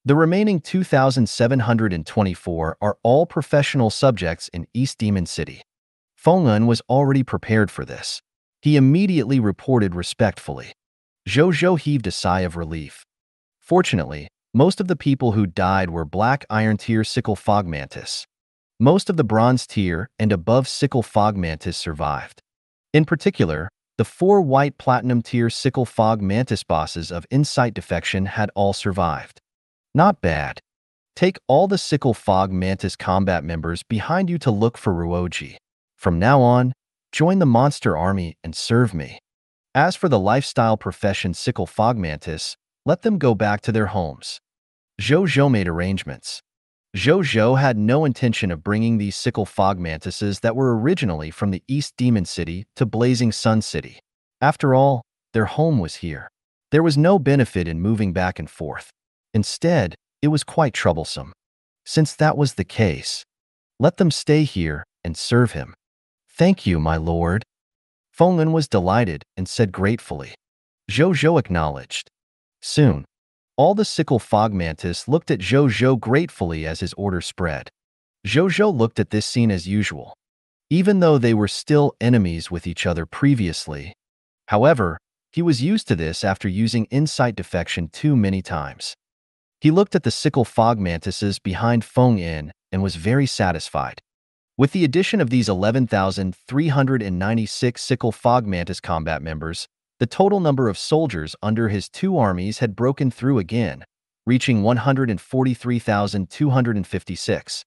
The remaining 2,724 are all professional subjects in East Demon City. Feng En was already prepared for this. He immediately reported respectfully. Zhou Zhou heaved a sigh of relief. Fortunately, most of the people who died were black iron tier sickle fog mantis. Most of the bronze tier and above sickle fog mantis survived. In particular, the 4 white platinum tier sickle fog mantis bosses of insight defection had all survived. Not bad. Take all the sickle fog mantis combat members behind you to look for Ruoji. From now on, join the monster army and serve me. As for the lifestyle profession sickle fog mantis, let them go back to their homes. Zhou Zhou made arrangements. Zhou Zhou had no intention of bringing these sickle fog mantises that were originally from the East Demon City to Blazing Sun City. After all, their home was here. There was no benefit in moving back and forth. Instead, it was quite troublesome. Since that was the case, let them stay here and serve him. Thank you, my lord. Feng En was delighted and said gratefully. Zhou Zhou acknowledged. Soon, all the sickle fog mantis looked at Zhou Zhou gratefully as his order spread. Zhou Zhou looked at this scene as usual, even though they were still enemies with each other previously. However, he was used to this after using insight defection too many times. He looked at the sickle fog mantises behind Feng En and was very satisfied. With the addition of these 11,396 sickle fog mantis combat members, the total number of soldiers under his two armies had broken through again, reaching 143,256.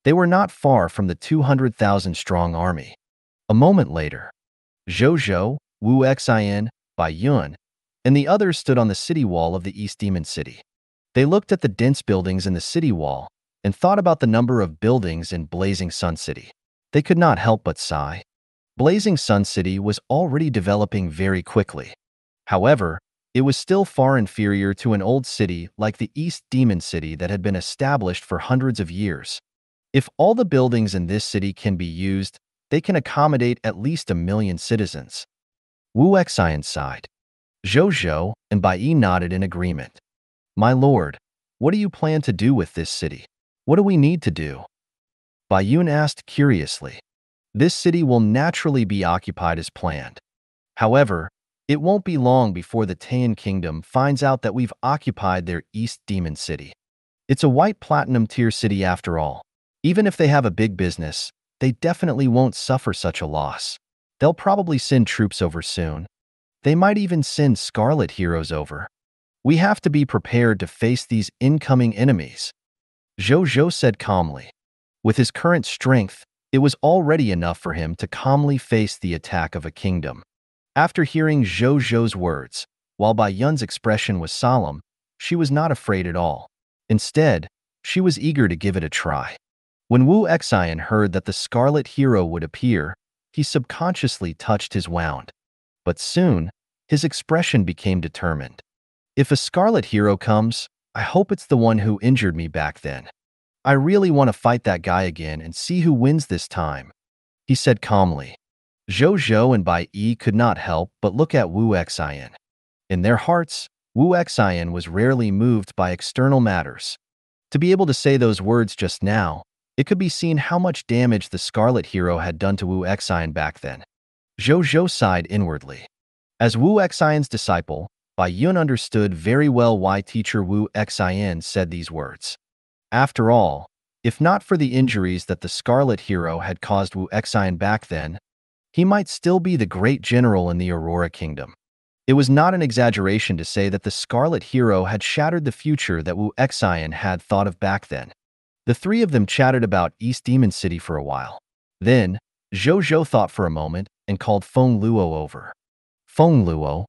They were not far from the 200,000-strong army. A moment later, Zhou Zhou, Wu Xin, Bai Yun, and the others stood on the city wall of the East Demon City. They looked at the dense buildings in the city wall and thought about the number of buildings in Blazing Sun City. They could not help but sigh. Blazing Sun City was already developing very quickly. However, it was still far inferior to an old city like the East Demon City that had been established for hundreds of years. If all the buildings in this city can be used, they can accommodate at least 1 million citizens. Wu Xin sighed. Zhou Zhou and Bai Yi nodded in agreement. My lord, what do you plan to do with this city? What do we need to do? Bai Yun asked curiously. This city will naturally be occupied as planned. However, it won't be long before the Taiyan Kingdom finds out that we've occupied their East Demon City. It's a white platinum tier city after all. Even if they have a big business, they definitely won't suffer such a loss. They'll probably send troops over soon. They might even send Scarlet heroes over. We have to be prepared to face these incoming enemies, Zhou Zhou said calmly. With his current strength, it was already enough for him to calmly face the attack of a kingdom. After hearing Zhou Zhou's words, while Bai Yun's expression was solemn, she was not afraid at all. Instead, she was eager to give it a try. When Wu Xian heard that the Scarlet Hero would appear, he subconsciously touched his wand. But soon, his expression became determined. If a Scarlet Hero comes, I hope it's the one who injured me back then. I really want to fight that guy again and see who wins this time, he said calmly. Zhou Zhou and Bai Yi could not help but look at Wu Xian. In their hearts, Wu Xian was rarely moved by external matters. To be able to say those words just now, it could be seen how much damage the Scarlet Hero had done to Wu Xian back then. Zhou Zhou sighed inwardly. As Wu Xian's disciple, Bai Yun understood very well why teacher Wu Xian said these words. After all, if not for the injuries that the Scarlet Hero had caused Wu Xian back then, he might still be the great general in the Aurora Kingdom. It was not an exaggeration to say that the Scarlet Hero had shattered the future that Wu Xian had thought of back then. The three of them chatted about East Demon City for a while. Then, Zhou Zhou thought for a moment and called Feng Luo over. Feng Luo,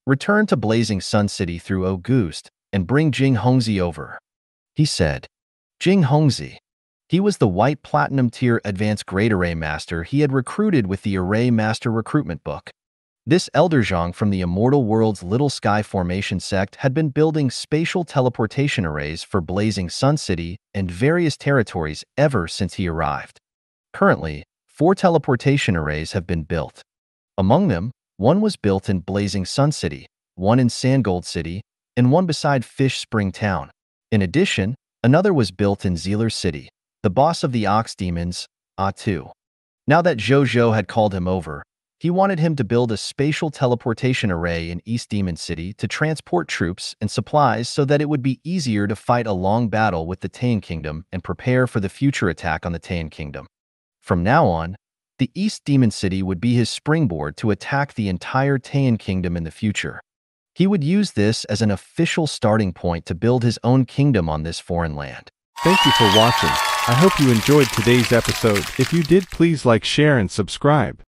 return to Blazing Sun City through Auguste and bring Jing Hongzi over, he said. Jing Hongzi. He was the white platinum tier advanced grade array master he had recruited with the Array Master recruitment book. This elder Zhang from the Immortal World's Little Sky Formation sect had been building spatial teleportation arrays for Blazing Sun City and various territories ever since he arrived. Currently, 4 teleportation arrays have been built. Among them, one was built in Blazing Sun City, one in Sandgold City, and one beside Fish Spring Town. In addition, another was built in Zealer City, the boss of the Ox Demons, A2. Now that Zhou Zhou had called him over, he wanted him to build a spatial teleportation array in East Demon City to transport troops and supplies so that it would be easier to fight a long battle with the Taiyan Kingdom and prepare for the future attack on the Taiyan Kingdom. From now on, the East Demon City would be his springboard to attack the entire Taiyan Kingdom in the future. He would use this as an official starting point to build his own kingdom on this foreign land.
Thank you for watching. I hope you enjoyed today's episode. If you did, please like, share, and subscribe.